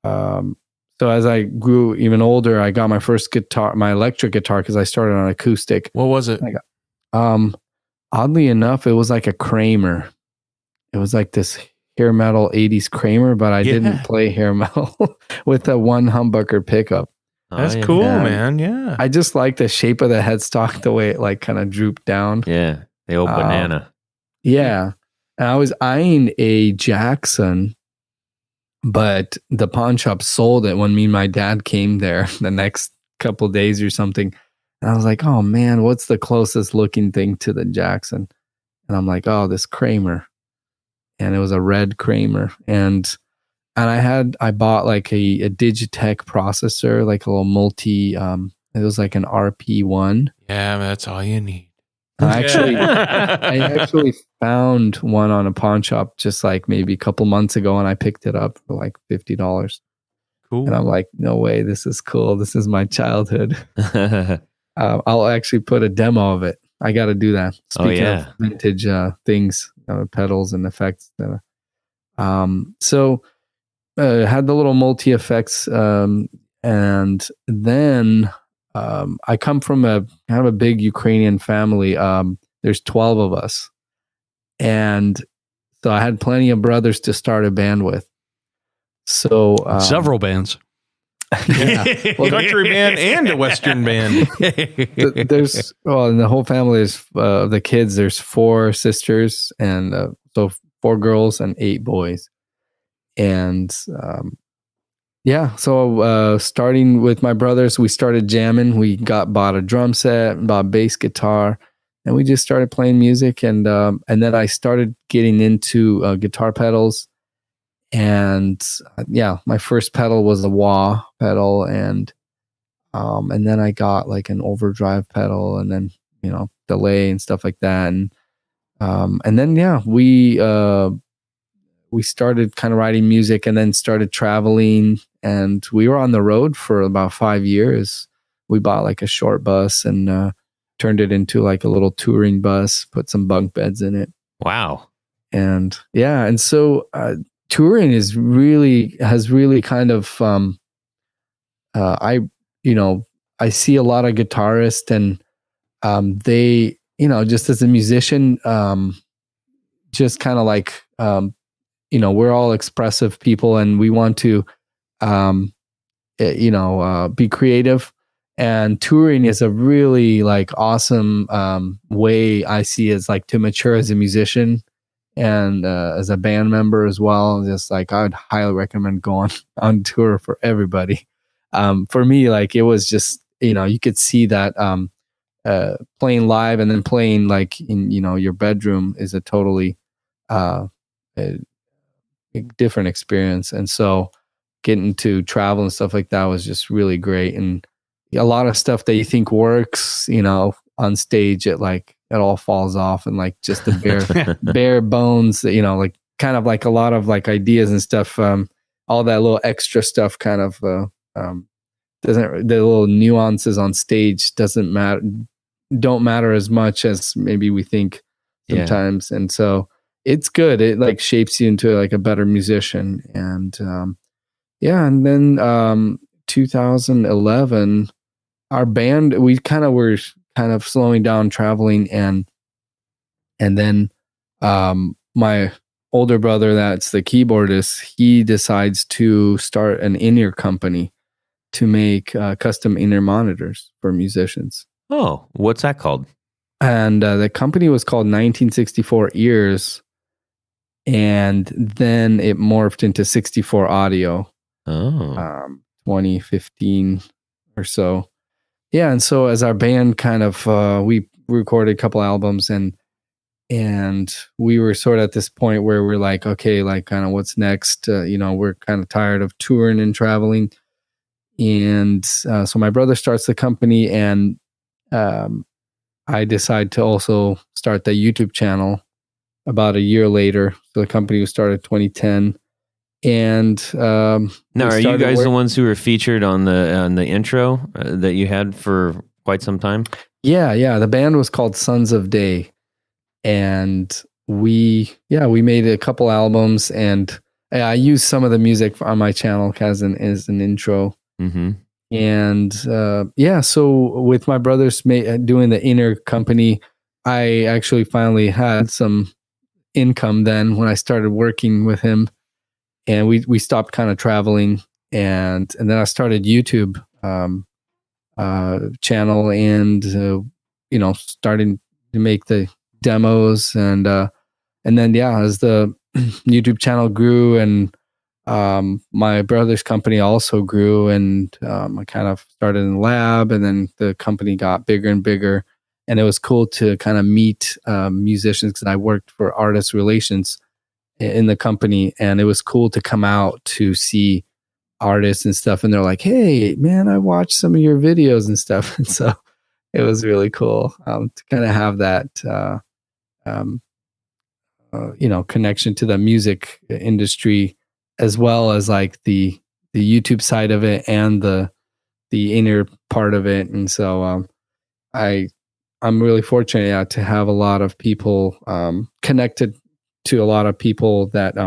so as I grew even older, I got my first guitar, my electric guitar, because I started on acoustic. What was it? Oddly enough, it was like a Kramer. It was like this hair metal 80s Kramer, but I didn't play hair metal with a one humbucker pickup. That's cool, man. Yeah. I just like the shape of the headstock, the way it like kind of drooped down. Yeah. The old banana. Yeah. And I was eyeing a Jackson, but the pawn shop sold it when me and my dad came there the next couple of days or something. And I was like, oh man, what's the closest looking thing to the Jackson? And I'm like, oh, this Kramer. And it was a red Kramer. And I bought like a Digitech processor, like a little multi, it was like an RP1. Yeah, that's all you need. I actually found one on a pawn shop just like maybe a couple months ago, and I picked it up for like $50. Cool. And I'm like, no way, this is cool. This is my childhood. I'll actually put a demo of it. I got to do that. Speaking of vintage things, pedals and effects. So had the little multi effects, and then I come from a kind of a big Ukrainian family. There's 12 of us, and so I had plenty of brothers to start a band with. So several bands. Yeah. Well, country band and a Western band. There's in the whole family is the kids. There's 4 sisters, and so 4 girls and 8 boys. And so starting with my brothers, we started jamming. We bought a drum set, bought bass guitar, and we just started playing music. And then I started getting into guitar pedals. And my first pedal was a wah pedal, and then I got like an overdrive pedal, and then delay and stuff like that, and then we started kind of writing music, and then started traveling, and we were on the road for about 5 years. We bought like a short bus and turned it into like a little touring bus, put some bunk beds in it. Wow. And so touring has really kind of I see a lot of guitarists, and they, just as a musician, just kind of like we're all expressive people, and we want to be creative, and touring is a really like awesome way I see as like to mature as a musician and as a band member as well. Just like I would highly recommend going on tour for everybody. For me, like it was just you could see that playing live and then playing like in your bedroom is a totally a different experience. And so getting to travel and stuff like that was just really great. And a lot of stuff that you think works, on stage, it all falls off, and like just the bare bones, like kind of like a lot of like ideas and stuff. All that little extra stuff kind of doesn't, the little nuances on stage don't matter as much as maybe we think sometimes. Yeah. And so it's good. It like shapes you into like a better musician. And and then 2011, our band, we were kind of slowing down traveling, and then my older brother, that's the keyboardist, he decides to start an in-ear company to make custom in-ear monitors for musicians. Oh, what's that called? And the company was called 1964 Ears, and then it morphed into 64 Audio. 2015 or so. Yeah, and so as our band kind of we recorded a couple albums, and we were sort of at this point where we're like, okay, like kind of what's next? We're kind of tired of touring and traveling. And so my brother starts the company, and I decide to also start the YouTube channel about a year later. So the company was started 2010. And now, are you guys the ones who were featured on the intro that you had for quite some time? Yeah. The band was called Sons of Day, and we made a couple albums, and I used some of the music on my channel as an intro. Mm-hmm. And so with my brothers doing the inner company, I actually finally had some income then when I started working with him. And we stopped kind of traveling, and then I started YouTube channel, and starting to make the demos, and then as the YouTube channel grew, and my brother's company also grew, and I kind of started in the lab, and then the company got bigger and bigger, and it was cool to kind of meet musicians, because I worked for artist relations in the company, and it was cool to come out to see artists and stuff, and they're like, hey man, I watched some of your videos and stuff. And so it was really cool to kind of have that connection to the music industry, as well as like the YouTube side of it and the inner part of it. And so I'm really fortunate to have a lot of people connected to a lot of people that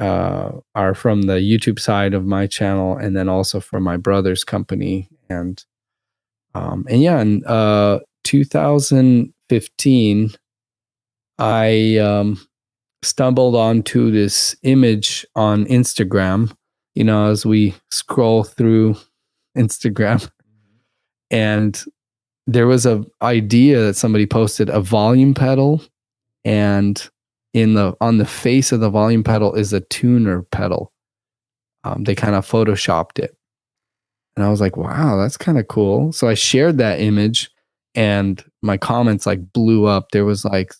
are from the YouTube side of my channel, and then also from my brother's company. And in 2015, I stumbled onto this image on Instagram, as we scroll through Instagram, and there was an idea that somebody posted a volume pedal, and on the face of the volume pedal is a tuner pedal. They kind of photoshopped it, and I was like, wow, that's kind of cool. So I shared that image, and my comments like blew up. There was like,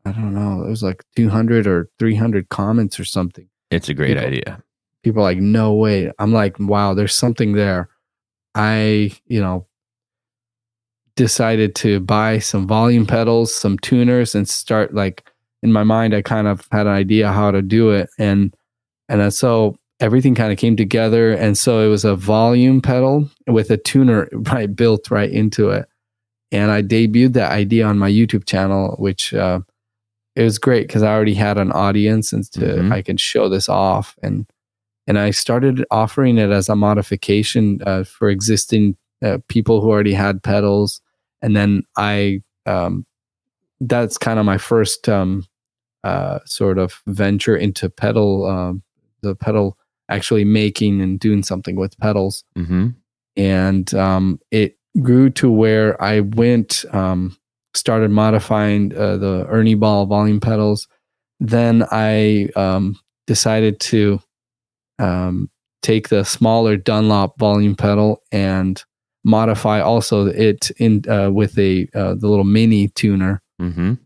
I don't know, it was like 200 or 300 comments or something. It's a great idea. People are like, no way. I'm like, wow, there's something there. I, decided to buy some volume pedals, some tuners, and start like in my mind, I kind of had an idea how to do it. And so everything kind of came together. And so it was a volume pedal with a tuner built right into it. And I debuted that idea on my YouTube channel, which it was great because I already had an audience and I could show this off. And I started offering it as a modification for existing people who already had pedals. And then that's kind of my first sort of venture into the pedal actually making and doing something with pedals. And it grew to where I went, started modifying the Ernie Ball volume pedals. Then I decided to take the smaller Dunlop volume pedal and modify also it in with the little mini tuner. And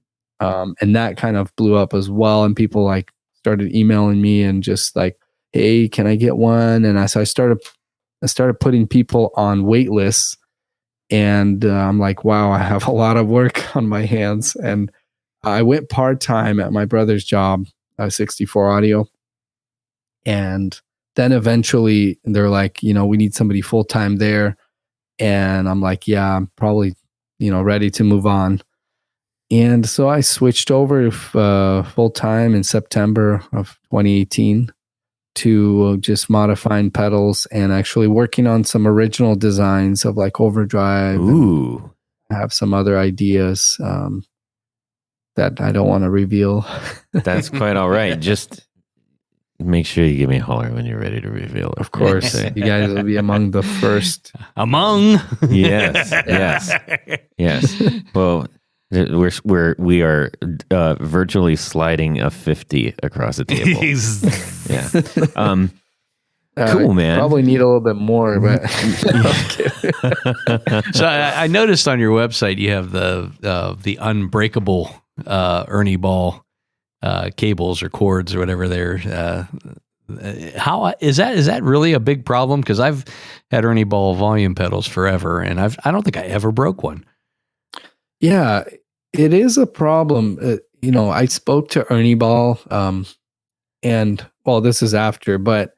that kind of blew up as well. And people like started emailing me and just like, hey, can I get one? And so I started putting people on wait lists. And I'm like, wow, I have a lot of work on my hands. And I went part-time at my brother's job, 64 Audio. And then eventually they're like, we need somebody full-time there. And I'm like, yeah, I'm probably, ready to move on. And so I switched over full-time in September of 2018 to just modifying pedals and actually working on some original designs of like overdrive. Ooh. I have some other ideas that I don't want to reveal. That's quite all right. Just make sure you give me a holler when you're ready to reveal it. Of course. You guys will be among the first. Yes. Well, we are virtually sliding a 50 across the table. Cool, man. Probably need a little bit more, but So I noticed on your website you have the unbreakable Ernie Ball cables or cords or whatever they're. How is that really a big problem? Because I've had Ernie Ball volume pedals forever, and I don't think I ever broke one. Yeah, it is a problem. I spoke to Ernie Ball, and well, this is after, but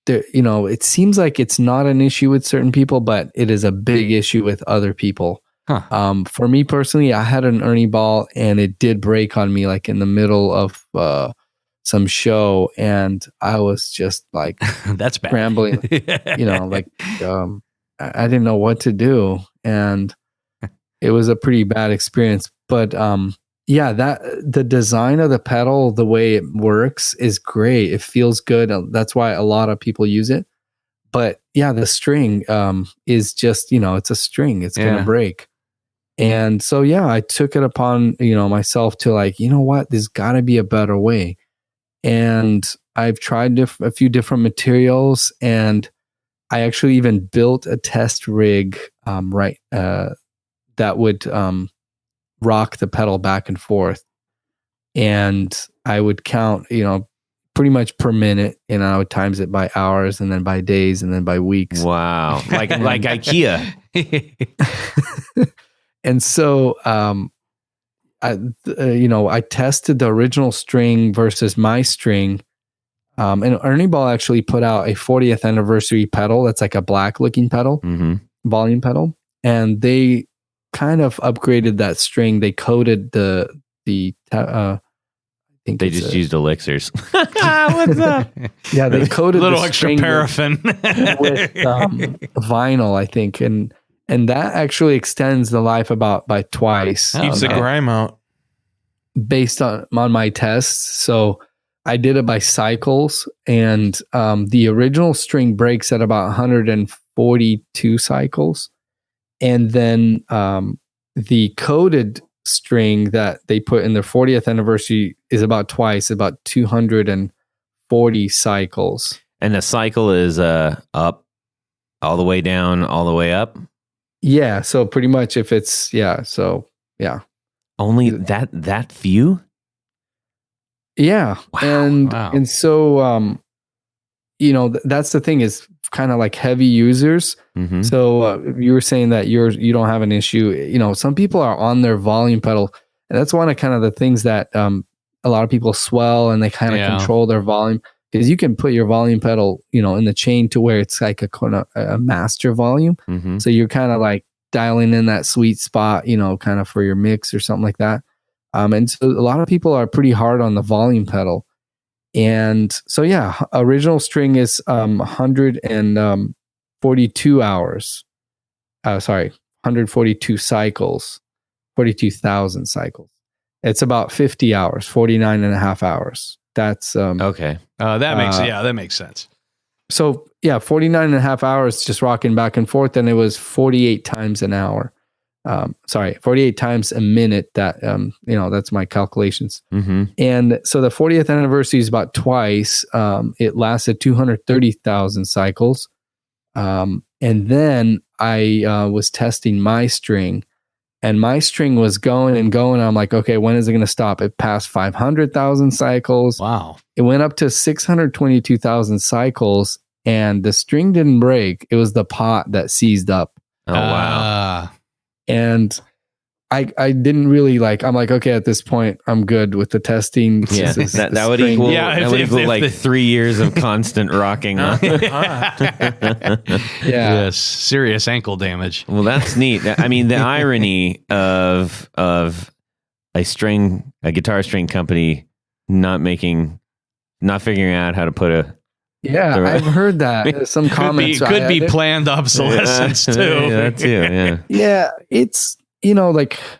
there, it seems like it's not an issue with certain people, but it is a big issue with other people. Huh. For me personally, I had an Ernie Ball, and it did break on me, like in the middle of some show, and I was just like, that's bad. Scrambling, I didn't know what to do, and it was a pretty bad experience. But that the design of the pedal, the way it works is great. It feels good. That's why a lot of people use it. But yeah, the string is just, it's a string. It's going to break. And so, yeah, I took it upon, myself to like, what, there's got to be a better way. And I've tried a few different materials, and I actually even built a test rig, that would rock the pedal back and forth. And I would count, pretty much per minute, and I would times it by hours, and then by days, and then by weeks. Wow. Like IKEA. And so, I tested the original string versus my string. And Ernie Ball actually put out a 40th anniversary pedal. That's like a black looking pedal, volume pedal. And they kind of upgraded that string. They coated I think they just used elixirs. What's up? Yeah, they coated a little the extra string paraffin with vinyl, I think, and that actually extends the life by twice. Keeps the grime out. Based on my tests. So I did it by cycles, and the original string breaks at about 142 cycles. And then the coated string that they put in their 40th anniversary is about twice, about 240 cycles. And the cycle is up, all the way down, all the way up? Yeah. So pretty much if it's, yeah. So yeah. Only that few? Yeah. And so, that's the thing is kind of like heavy users. Mm-hmm. So you were saying that you don't have an issue. Some people are on their volume pedal, and that's one of kind of the things that a lot of people swell and they kind of control their volume, because you can put your volume pedal, in the chain to where it's like a master volume. Mm-hmm. So you're kind of like dialing in that sweet spot, kind of for your mix or something like that. And so a lot of people are pretty hard on the volume pedal. And so, original string is 142 hours. 142 cycles, 42,000 cycles. It's about 50 hours, 49 and a half hours. That's okay. That makes sense. So 49 and a half hours just rocking back and forth. And it was 48 times an hour. 48 times a minute. That, that's my calculations. Mm-hmm. And so the 40th anniversary is about twice. It lasted 230,000 cycles. And then I was testing my string, and my string was going and going. I'm like, okay, when is it going to stop? It passed 500,000 cycles. Wow. It went up to 622,000 cycles, and the string didn't break. It was the pot that seized up. Oh, wow. And I didn't really I'm like, okay, at this point, I'm good with the testing. Yeah, that would equal, like 3 years of constant rocking. Yes, serious ankle damage. Well, that's neat. I mean, the irony of a guitar string company not figuring out how to put a. Yeah, I've heard that. Some comments could be planned obsolescence too. Yeah, that too. Yeah. Yeah, it's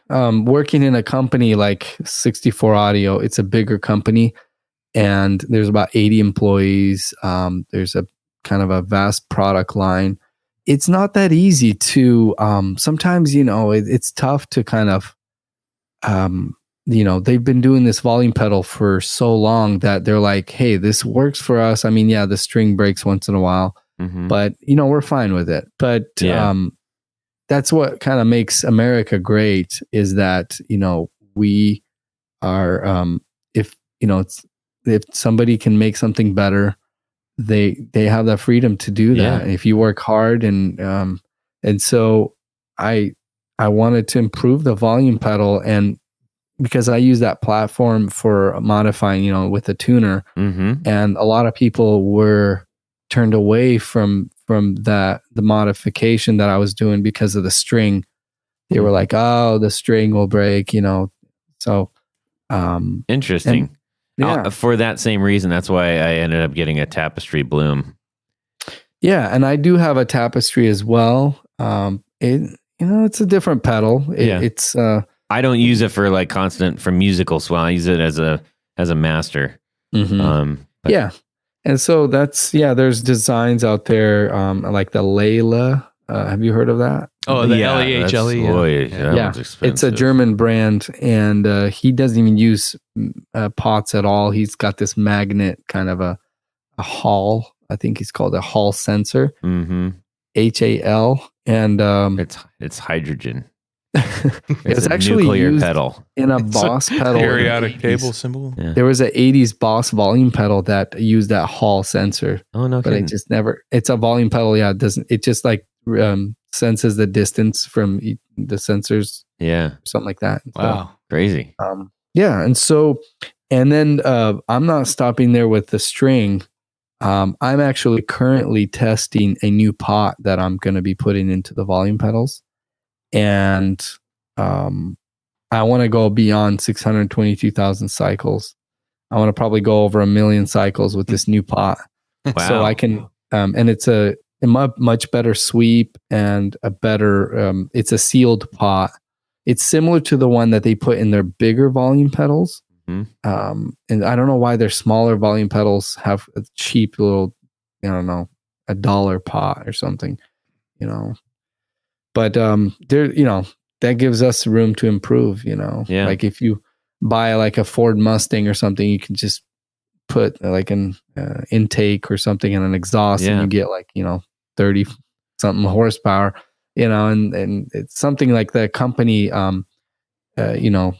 working in a company like 64 Audio. It's a bigger company, and there's about 80 employees. There's a kind of a vast product line. It's not that easy to. Sometimes it's tough to kind of. They've been doing this volume pedal for so long that they're like, hey, this works for us. I mean, the string breaks once in a while, mm-hmm. but we're fine with it. But that's what kind of makes America great, is that, we are, if somebody can make something better, they have the freedom to do that. And if you work hard and so I wanted to improve the volume pedal, and because I use that platform for modifying, with a tuner, mm-hmm. and a lot of people were turned away from the modification that I was doing because of the string. They were like, "Oh, the string will break," So interesting. For that same reason, that's why I ended up getting a Tapestry Bloom. Yeah, and I do have a Tapestry as well. It's a different pedal. It's I don't use it for for musical swell. I use it as a master. Mm-hmm. And so that's there's designs out there like the Layla. Have you heard of that? Oh, the LEHLE. Yeah, it's a German brand, and he doesn't even use pots at all. He's got this magnet kind of a Hall. I think he's called a Hall sensor. Mm-hmm. HAL, and it's hydrogen. It's a actually nuclear used pedal in a Boss pedal. Periodic table symbol. Yeah. There was an 80s Boss volume pedal that used that Hall sensor. Oh no! But it just never. It's a volume pedal. Yeah, it doesn't. It just senses the distance from the sensors. Yeah, something like that. Wow, crazy. And then I'm not stopping there with the string. I'm actually currently testing a new pot that I'm going to be putting into the volume pedals. And I want to go beyond 622,000 cycles. I want to probably go over 1 million cycles with this new pot. Wow. So I can, and it's a much better sweep and a better, it's a sealed pot. It's similar to the one that they put in their bigger volume pedals. Mm-hmm. And I don't know why their smaller volume pedals have a cheap little, $1 pot or something, But there, that gives us room to improve. Yeah. Like if you buy like a Ford Mustang or something, you can just put like an intake or something and an exhaust, and you get 30 something horsepower. And it's something like the company, kind of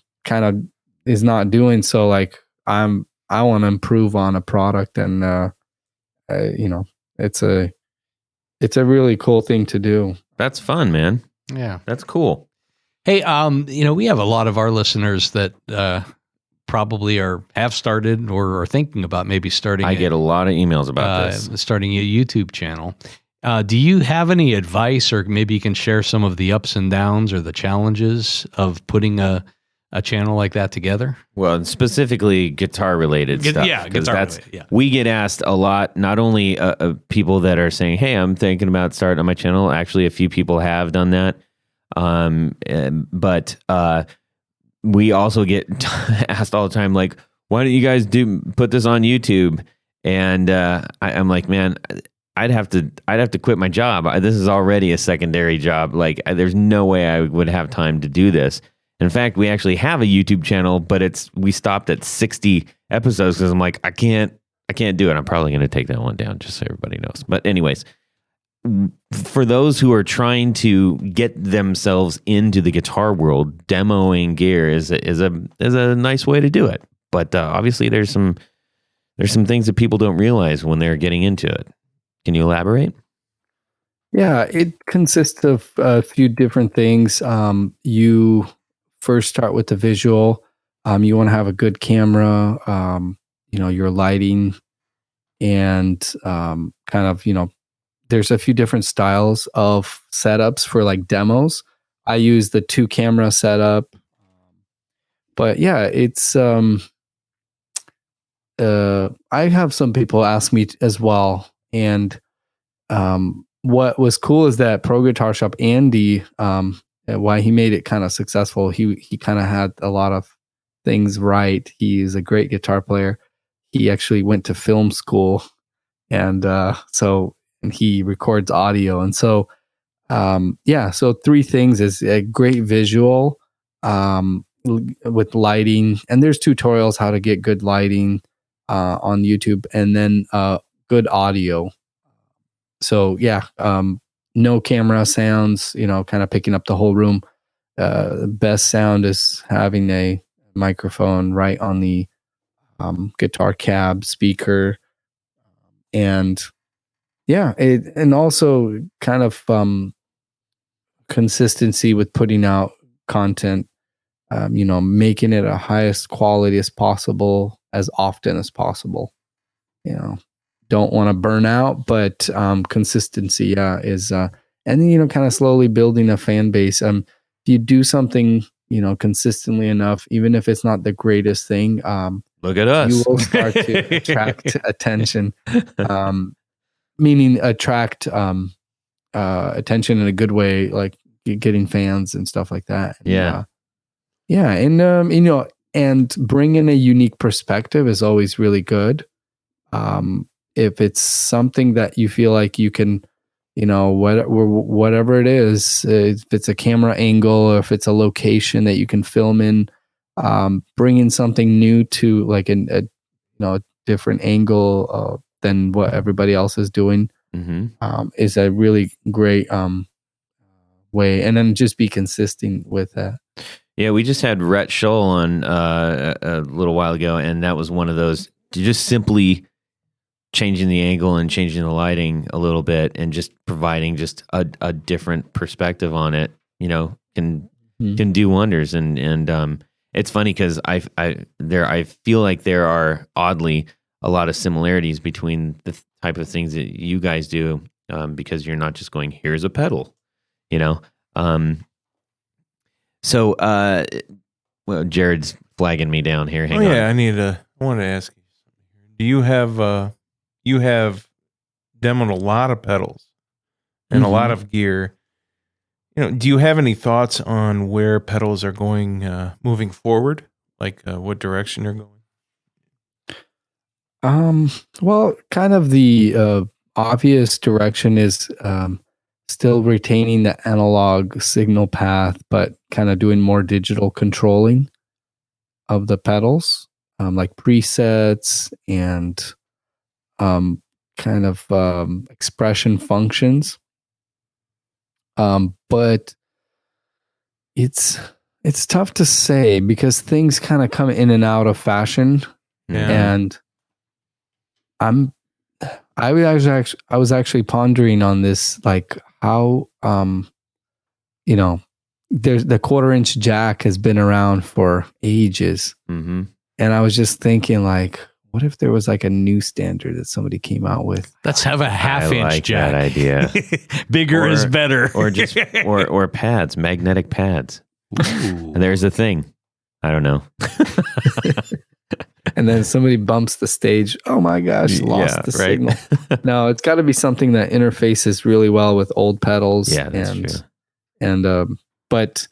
is not doing. So like I'm I want to improve on a product, and it's a really cool thing to do. That's fun, man. Yeah. That's cool. Hey, we have a lot of our listeners that probably have started or are thinking about maybe starting. I get a lot of emails about this. Starting a YouTube channel. Do you have any advice, or maybe you can share some of the ups and downs or the challenges of putting a channel like that together? Well, specifically guitar related stuff. Yeah, guitar related. Yeah. We get asked a lot, not only people that are saying, hey, I'm thinking about starting on my channel. Actually, a few people have done that. But we also get asked all the time, like, why don't you guys put this on YouTube? And I'm like, man, I'd have to quit my job. This is already a secondary job. Like, there's no way I would have time to do this. In fact, we actually have a YouTube channel, but we stopped at 60 episodes because I'm like, I can't do it. I'm probably going to take that one down just so everybody knows. But anyways, for those who are trying to get themselves into the guitar world, demoing gear is a nice way to do it. But obviously, there's some things that people don't realize when they're getting into it. Can you elaborate? Yeah, it consists of a few different things. You first start with the visual. You want to have a good camera, your lighting, and kind of, there's a few different styles of setups for like demos. I use the 2-camera setup. But yeah, it's I have some people ask me as well. And what was cool is that Pro Guitar Shop Andy, why he made it kind of successful, he kind of had a lot of things right. He's a great guitar player. He actually went to film school, and he records audio. And so so 3 things is a great visual with lighting, and there's tutorials how to get good lighting on YouTube, and then good audio. So no camera sounds, kind of picking up the whole room. Best sound is having a microphone right on the guitar cab speaker, and and also kind of consistency with putting out content. Making it a highest quality as possible, as often as possible. Don't want to burn out, but consistency is and then kind of slowly building a fan base. If you do something consistently enough, even if it's not the greatest thing, look at us, you will start to attract attention. Meaning attract attention in a good way, like getting fans and stuff like that. And bringing a unique perspective is always really good. If it's something that you feel like you can, whatever it is, if it's a camera angle or if it's a location that you can film in, bringing something new to like a different angle than what everybody else is doing, is a really great way. And then just be consistent with that. Yeah, we just had Rhett Scholl on a little while ago, and that was one of those, just simply changing the angle and changing the lighting a little bit and just providing just a different perspective on it, can do wonders. And it's funny because I feel like there are oddly a lot of similarities between the type of things that you guys do, because you're not just going, here's a pedal, So, Jared's flagging me down here. Hang on. I want to ask you something. Do you have demoed a lot of pedals and a lot of gear? Do you have any thoughts on where pedals are going, moving forward? Like what direction they're going? Well, kind of the obvious direction is still retaining the analog signal path, but kind of doing more digital controlling of the pedals, like presets and kind of expression functions. But it's tough to say because things kind of come in and out of fashion. And I was actually pondering on this, like how, there's the 1/4-inch jack has been around for ages. Mm-hmm. And I was just thinking, like, what if there was like a new standard that somebody came out with? Let's have a 1/2-inch like jack. that idea. Bigger is better. Or just or pads, magnetic pads. Ooh. There's a thing. I don't know. And then somebody bumps the stage. Oh my gosh, lost the signal. No, it's got to be something that interfaces really well with old pedals. Yeah, that's true. And but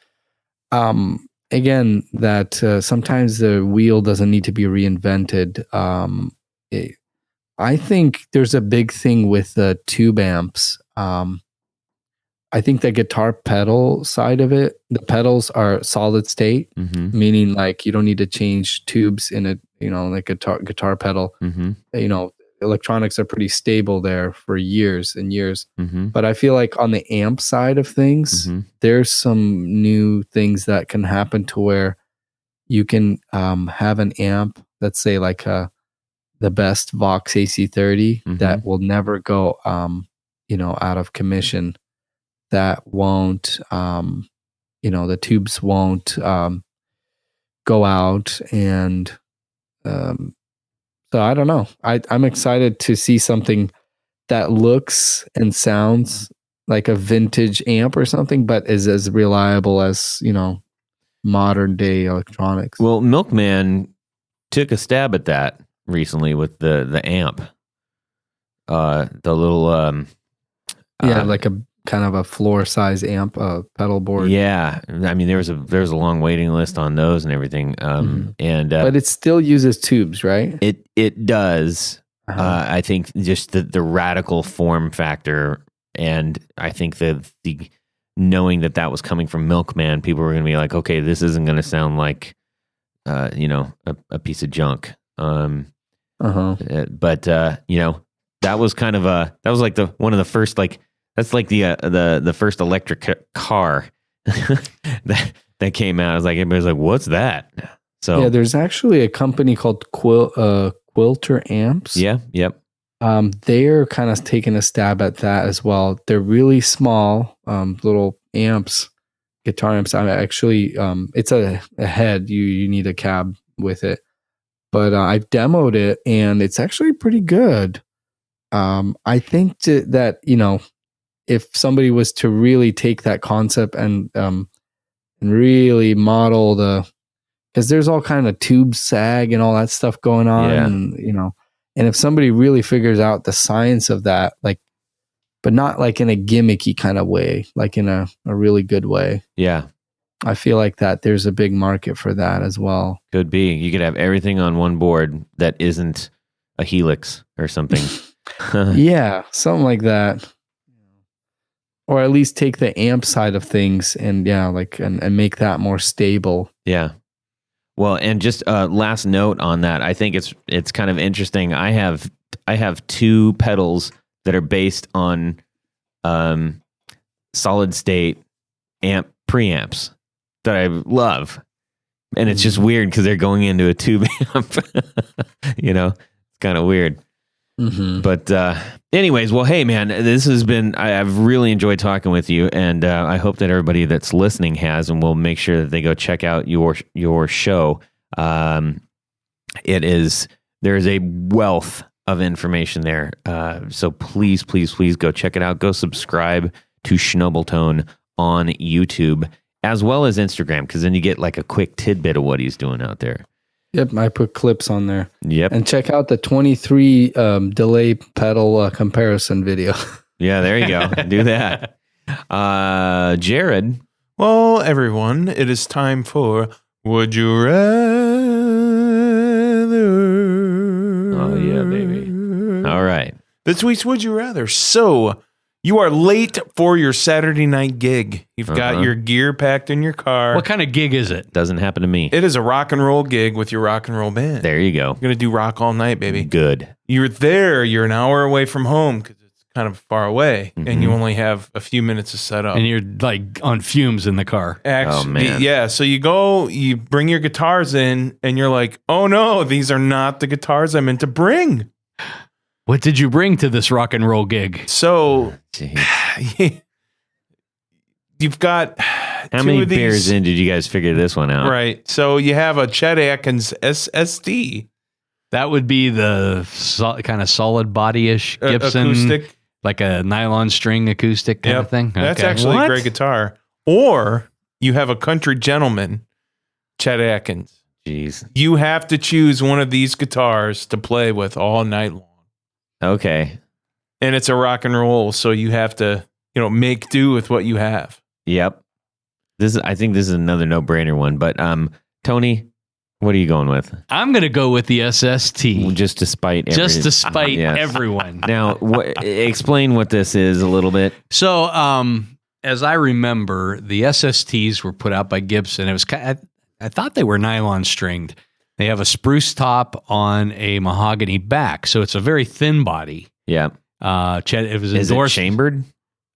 again, that sometimes the wheel doesn't need to be reinvented. I think there's a big thing with the tube amps. I think the guitar pedal side of it, the pedals are solid state, meaning like you don't need to change tubes in a, like a guitar pedal. Electronics are pretty stable there for years and years. But I feel like on the amp side of things, there's some new things that can happen to where you can have an amp, let's say like the best Vox AC30 that will never go, out of commission. That won't, the tubes won't go out. And so I don't know. I'm excited to see something that looks and sounds like a vintage amp or something, but is as reliable as, modern day electronics. Well, Milkman took a stab at that recently with the amp. The little... like a kind of a floor size amp, pedal board. Yeah, I mean there was a long waiting list on those and everything. But it still uses tubes, right? It does. I think just the radical form factor, and I think the knowing that was coming from Milkman, people were going to be like, okay, this isn't going to sound like a piece of junk. But that was kind of that was like one of the first that's like the first electric car that came out. I was like, everybody's like, what's that? So yeah, there's actually a company called Quilter Amps. Yeah, yep. They're kind of taking a stab at that as well. They're really small, little amps, guitar amps. I actually, it's a head. You need a cab with it, but I've demoed it and it's actually pretty good. I think that if somebody was to really take that concept and really model because there's all kind of tube sag and all that stuff going on, and and if somebody really figures out the science of that, but not like in a gimmicky kind of way, like in a really good way. Yeah. I feel like that there's a big market for that as well. Could be. You could have everything on one board that isn't a Helix or something. Yeah, something like that. Or at least take the amp side of things and and make that more stable. Yeah. Well, and just last note on that, I think it's kind of interesting. I have two pedals that are based on solid state amp preamps that I love, and it's just weird because they're going into a tube amp. It's kind of weird. But anyways, well, hey man, this has been, I've really enjoyed talking with you, and I hope that everybody that's listening has, and we'll make sure that they go check out your show. There's a wealth of information there. So please go check it out. Go subscribe to Shnobel Tone on YouTube as well as Instagram, because then you get like a quick tidbit of what he's doing out there. Yep, I put clips on there. Yep. And check out the 23 delay pedal comparison video. Yeah, there you go. Do that. Jared. Well, everyone, it is time for Would You Rather? Oh, yeah, baby. All right. This week's Would You Rather. So, you are late for your Saturday night gig. You've got your gear packed in your car. What kind of gig is it? Doesn't happen to me. It is a rock and roll gig with your rock and roll band. There you go. You're going to do rock all night, baby. Good. You're there. You're an hour away from home because it's kind of far away, and you only have a few minutes to set up. And you're like on fumes in the car. Oh, man. Yeah. So you bring your guitars in, and you're like, oh no, these are not the guitars I meant to bring. What did you bring to this rock and roll gig? So you've got how many beers in did you guys figure this one out? Right. So you have a Chet Atkins SSD. That would be the kind of solid body-ish Gibson. Acoustic. Like a nylon string acoustic kind of thing? That's Okay. actually a great guitar. Or you have a Country Gentleman, Chet Atkins. Jeez. You have to choose one of these guitars to play with all night long. Okay. And it's a rock and roll, so you have to, make do with what you have. Yep. I think this is another no-brainer one, but Tony, what are you going with? I'm going to go with the SST. Just despite Yes. everyone. Now, explain what this is a little bit. So, as I remember, the SSTs were put out by Gibson. It was I thought they were nylon stringed. They have a spruce top on a mahogany back, so it's a very thin body. Yeah. It was Is endorsed. it chambered?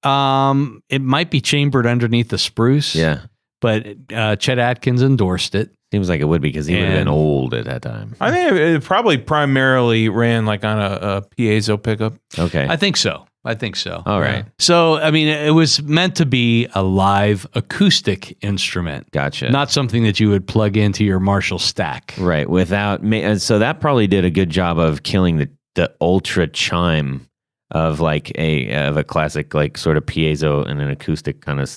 It might be chambered underneath the spruce. Yeah. But Chet Atkins endorsed it. Seems like it would be because he would have been old at that time. I think it probably primarily ran like on a piezo pickup. Okay. I think so. All right. So, I mean, it was meant to be a live acoustic instrument. Gotcha. Not something that you would plug into your Marshall stack. Right. So that probably did a good job of killing the ultra chime of like a classic like sort of piezo and an acoustic kind of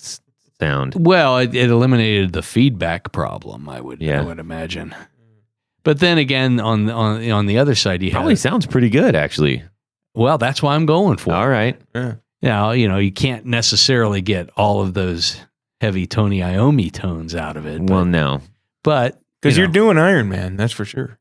sound. Well, it eliminated the feedback problem, I would imagine. But then again, on the other side, you probably sounds pretty good, actually. Well, that's why I'm going for. All right. Yeah. Now, you can't necessarily get all of those heavy Tony Iommi tones out of it. Well, no. But because you're doing Iron Man, that's for sure.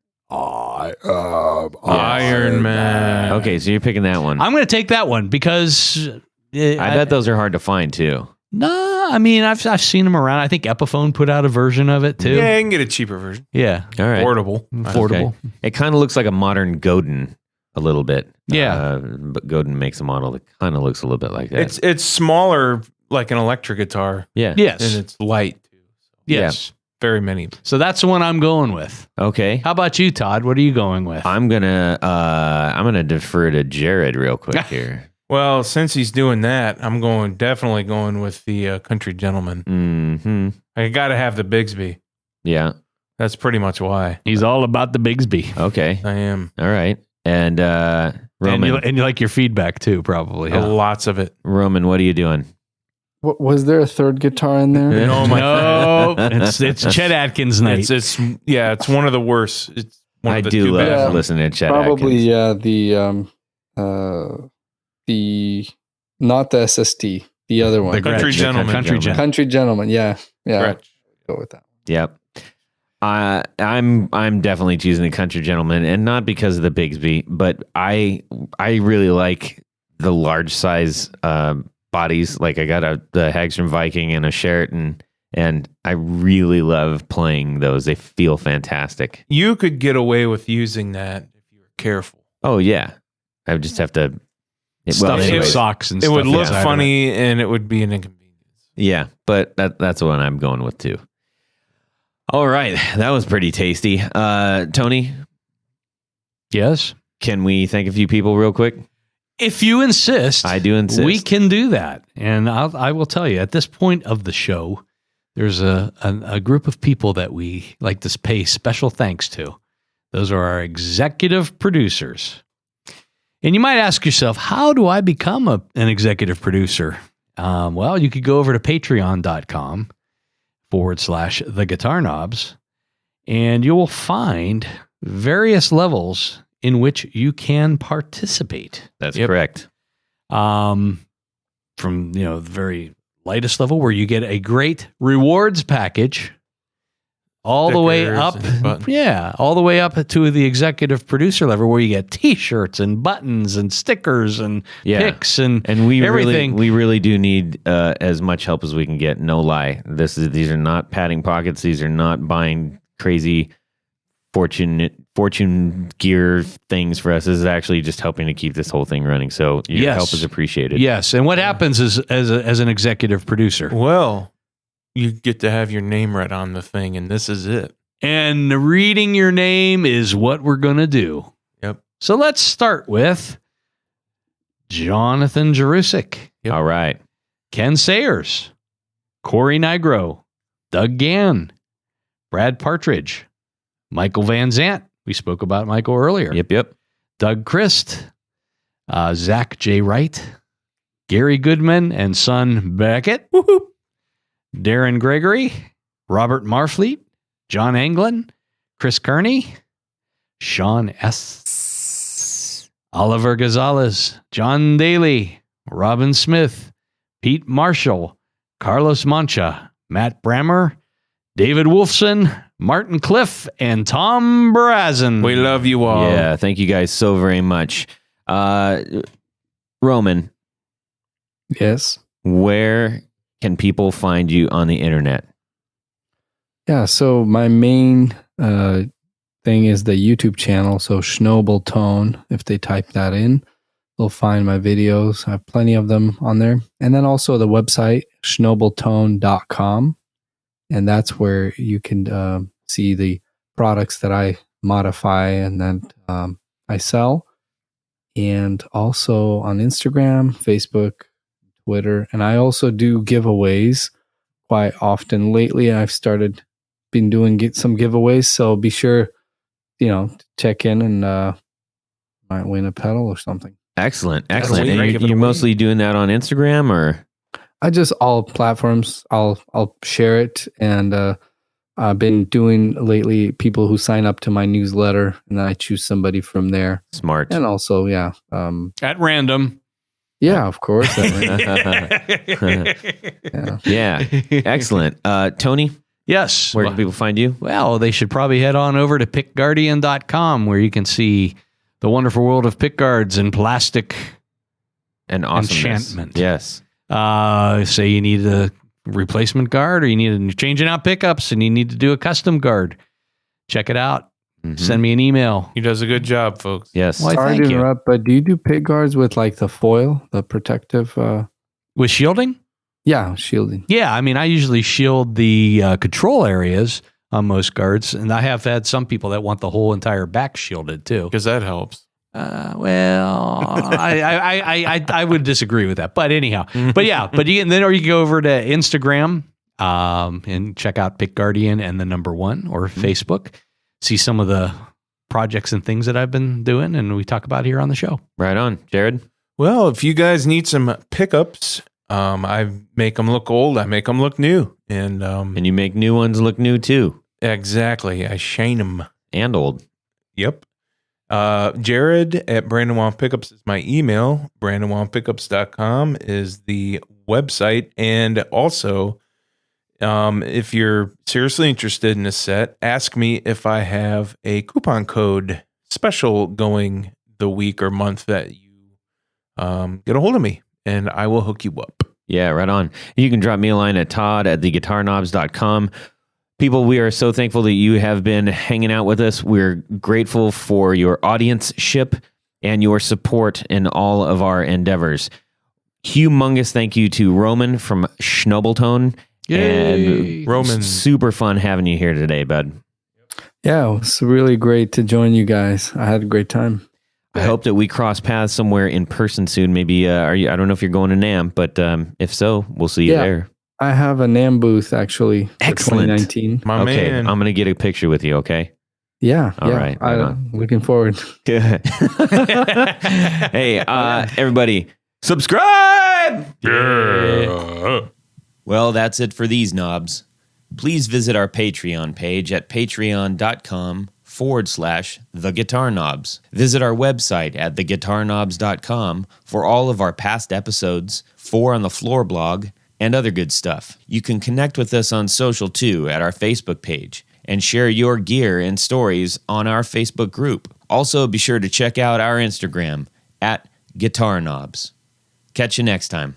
Iron Man. Okay, so you're picking that one. I'm going to take that one because I bet those are hard to find too. No, I mean I've seen them around. I think Epiphone put out a version of it too. Yeah, you can get a cheaper version. Yeah, all right, affordable. Okay. It kind of looks like a modern Godin a little bit. Yeah, but Godin makes a model that kind of looks a little bit like that. It's smaller, like an electric guitar. Yeah. Yes, and it's light too. Yes. Yeah. Very many. So that's the one I'm going with. Okay. How about you, Todd? What are you going with? I'm gonna defer to Jared real quick here. Well, since he's doing that, I'm definitely going with the Country Gentleman. Mm-hmm. I got to have the Bigsby. Yeah. That's pretty much why. He's all about the Bigsby. Okay. I am. All right. And Roman. And you like your feedback too, probably. Huh? Lots of it. Roman, what are you doing? Was there a third guitar in there? No, it's Chet Atkins night. It's one of the worst. It's one of the do two love best. listening to Chet Probably, Atkins. the not the SST, the other one, The Country Gentleman. Country Gentleman. Yeah. Gretsch. Go with that. Yep. I'm definitely choosing the Country Gentleman, and not because of the Bigsby, but I really like the large size bodies. Like I got the Hagstrom Viking and a Sheraton, and I really love playing those. They feel fantastic. You could get away with using that if you were careful. Oh yeah, I would just have to Stuff anyways, socks and It stuff. would look inside of funny, and it would be an inconvenience. Yeah, but that's the one I'm going with too. All right, that was pretty tasty. Tony, Yes. can we thank a few people real quick? If you insist, I do insist. we can do that. And I will tell you, at this point of the show, there's a group of people that we like to pay special thanks to. Those are our executive producers. And you might ask yourself, how do I become an executive producer? Well, you could go over to patreon.com/The Guitar Knobs, and you will find various levels in which you can participate. That's correct. From the very lightest level where you get a great rewards package, all the way up, all the way up to the executive producer level where you get T-shirts and buttons and stickers and picks and we everything. really do need as much help as we can get. No lie, these are not padding pockets. These are not buying crazy fortune gear things for us. This is actually just helping to keep this whole thing running. So your help is appreciated. Yes. And what happens is, as an executive producer? Well, you get to have your name right on the thing, and this is it. And reading your name is what we're going to do. Yep. So let's start with Jonathan Jerusik. Yep. All right. Ken Sayers, Corey Nigro, Doug Gann, Brad Partridge, Michael Van Zant. We spoke about Michael earlier. Yep. Doug Christ, Zach J. Wright, Gary Goodman and son Beckett, Darren Gregory, Robert Marfleet, John Anglin, Chris Kearney, Sean S., Oliver Gonzalez, John Daly, Robin Smith, Pete Marshall, Carlos Mancha, Matt Brammer, David Wolfson, Martin Cliff, and Tom Brazen. We love you all. Yeah, thank you guys so very much. Roman. Yes. Where can people find you on the internet? Yeah, so my main thing is the YouTube channel. So Shnobel Tone, if they type that in, they'll find my videos. I have plenty of them on there. And then also the website, shnobeltone.com. And that's where you can see the products that I modify and then I sell. And also on Instagram, Facebook, Twitter. And I also do giveaways quite often. Lately, I've been doing some giveaways. So be sure, to check in and might win a pedal or something. Excellent. Wait, And you're mostly doing that on Instagram, or? I just all platforms. I'll share it, and I've been doing lately people who sign up to my newsletter, and then I choose somebody from there. Smart. And also, At random. yeah, of course. Yeah. Excellent. Tony, Yes. where can people find you? Well, they should probably head on over to pickguardian.com where you can see the wonderful world of pickguards and plastic And awesomeness. enchantment. Yes. Say you need a replacement guard or you need to changing out pickups and you need to do a custom guard. Check it out. Mhm. Send me an email. He does a good job, folks. Yes. Why, Sorry thank to you. interrupt, but do you do pick guards with like the foil, the protective? With shielding? Yeah, shielding. Yeah, I mean, I usually shield the control areas on most guards, and I have had some people that want the whole entire back shielded too. Because that helps. Well, I would disagree with that, but anyhow, but yeah, but you can go over to Instagram and check out Pick Guardian and the number 1 or Facebook, see some of the projects and things that I've been doing, and we talk about here on the show. Right on. Jared? Well, if you guys need some pickups, I make them look old. I make them look new. And you make new ones look new too. Exactly. I shine them. And old. Yep. Jared at Brandon Wong Pickups is my email. BrandonWongPickups.com is the website. And also, if you're seriously interested in a set, ask me if I have a coupon code special going the week or month that you get a hold of me, and I will hook you up. Yeah, right on. You can drop me a line at Todd at theguitarknobs.com. People, we are so thankful that you have been hanging out with us. We're grateful for your audienceship and your support in all of our endeavors. Humongous thank you to Roman from Shnobel Tone. Yay. And Roman. super fun having you here today, bud. Yeah, it was really great to join you guys. I had a great time. I hope that we cross paths somewhere in person soon. Maybe, I don't know if you're going to NAMM, but if so, we'll see you there. I have a NAMM booth actually for Excellent. 2019. My Okay, man. I'm going to get a picture with you, okay? Yeah. All right, right on. Looking forward. Good. Hey, everybody, subscribe! Yeah. Well, that's it for these knobs. Please visit our Patreon page at patreon.com/theguitarknobs. Visit our website at theguitarknobs.com for all of our past episodes, 4 on the Floor blog, and other good stuff. You can connect with us on social too at our Facebook page and share your gear and stories on our Facebook group. Also, be sure to check out our Instagram at Guitar Knobs. Catch you next time.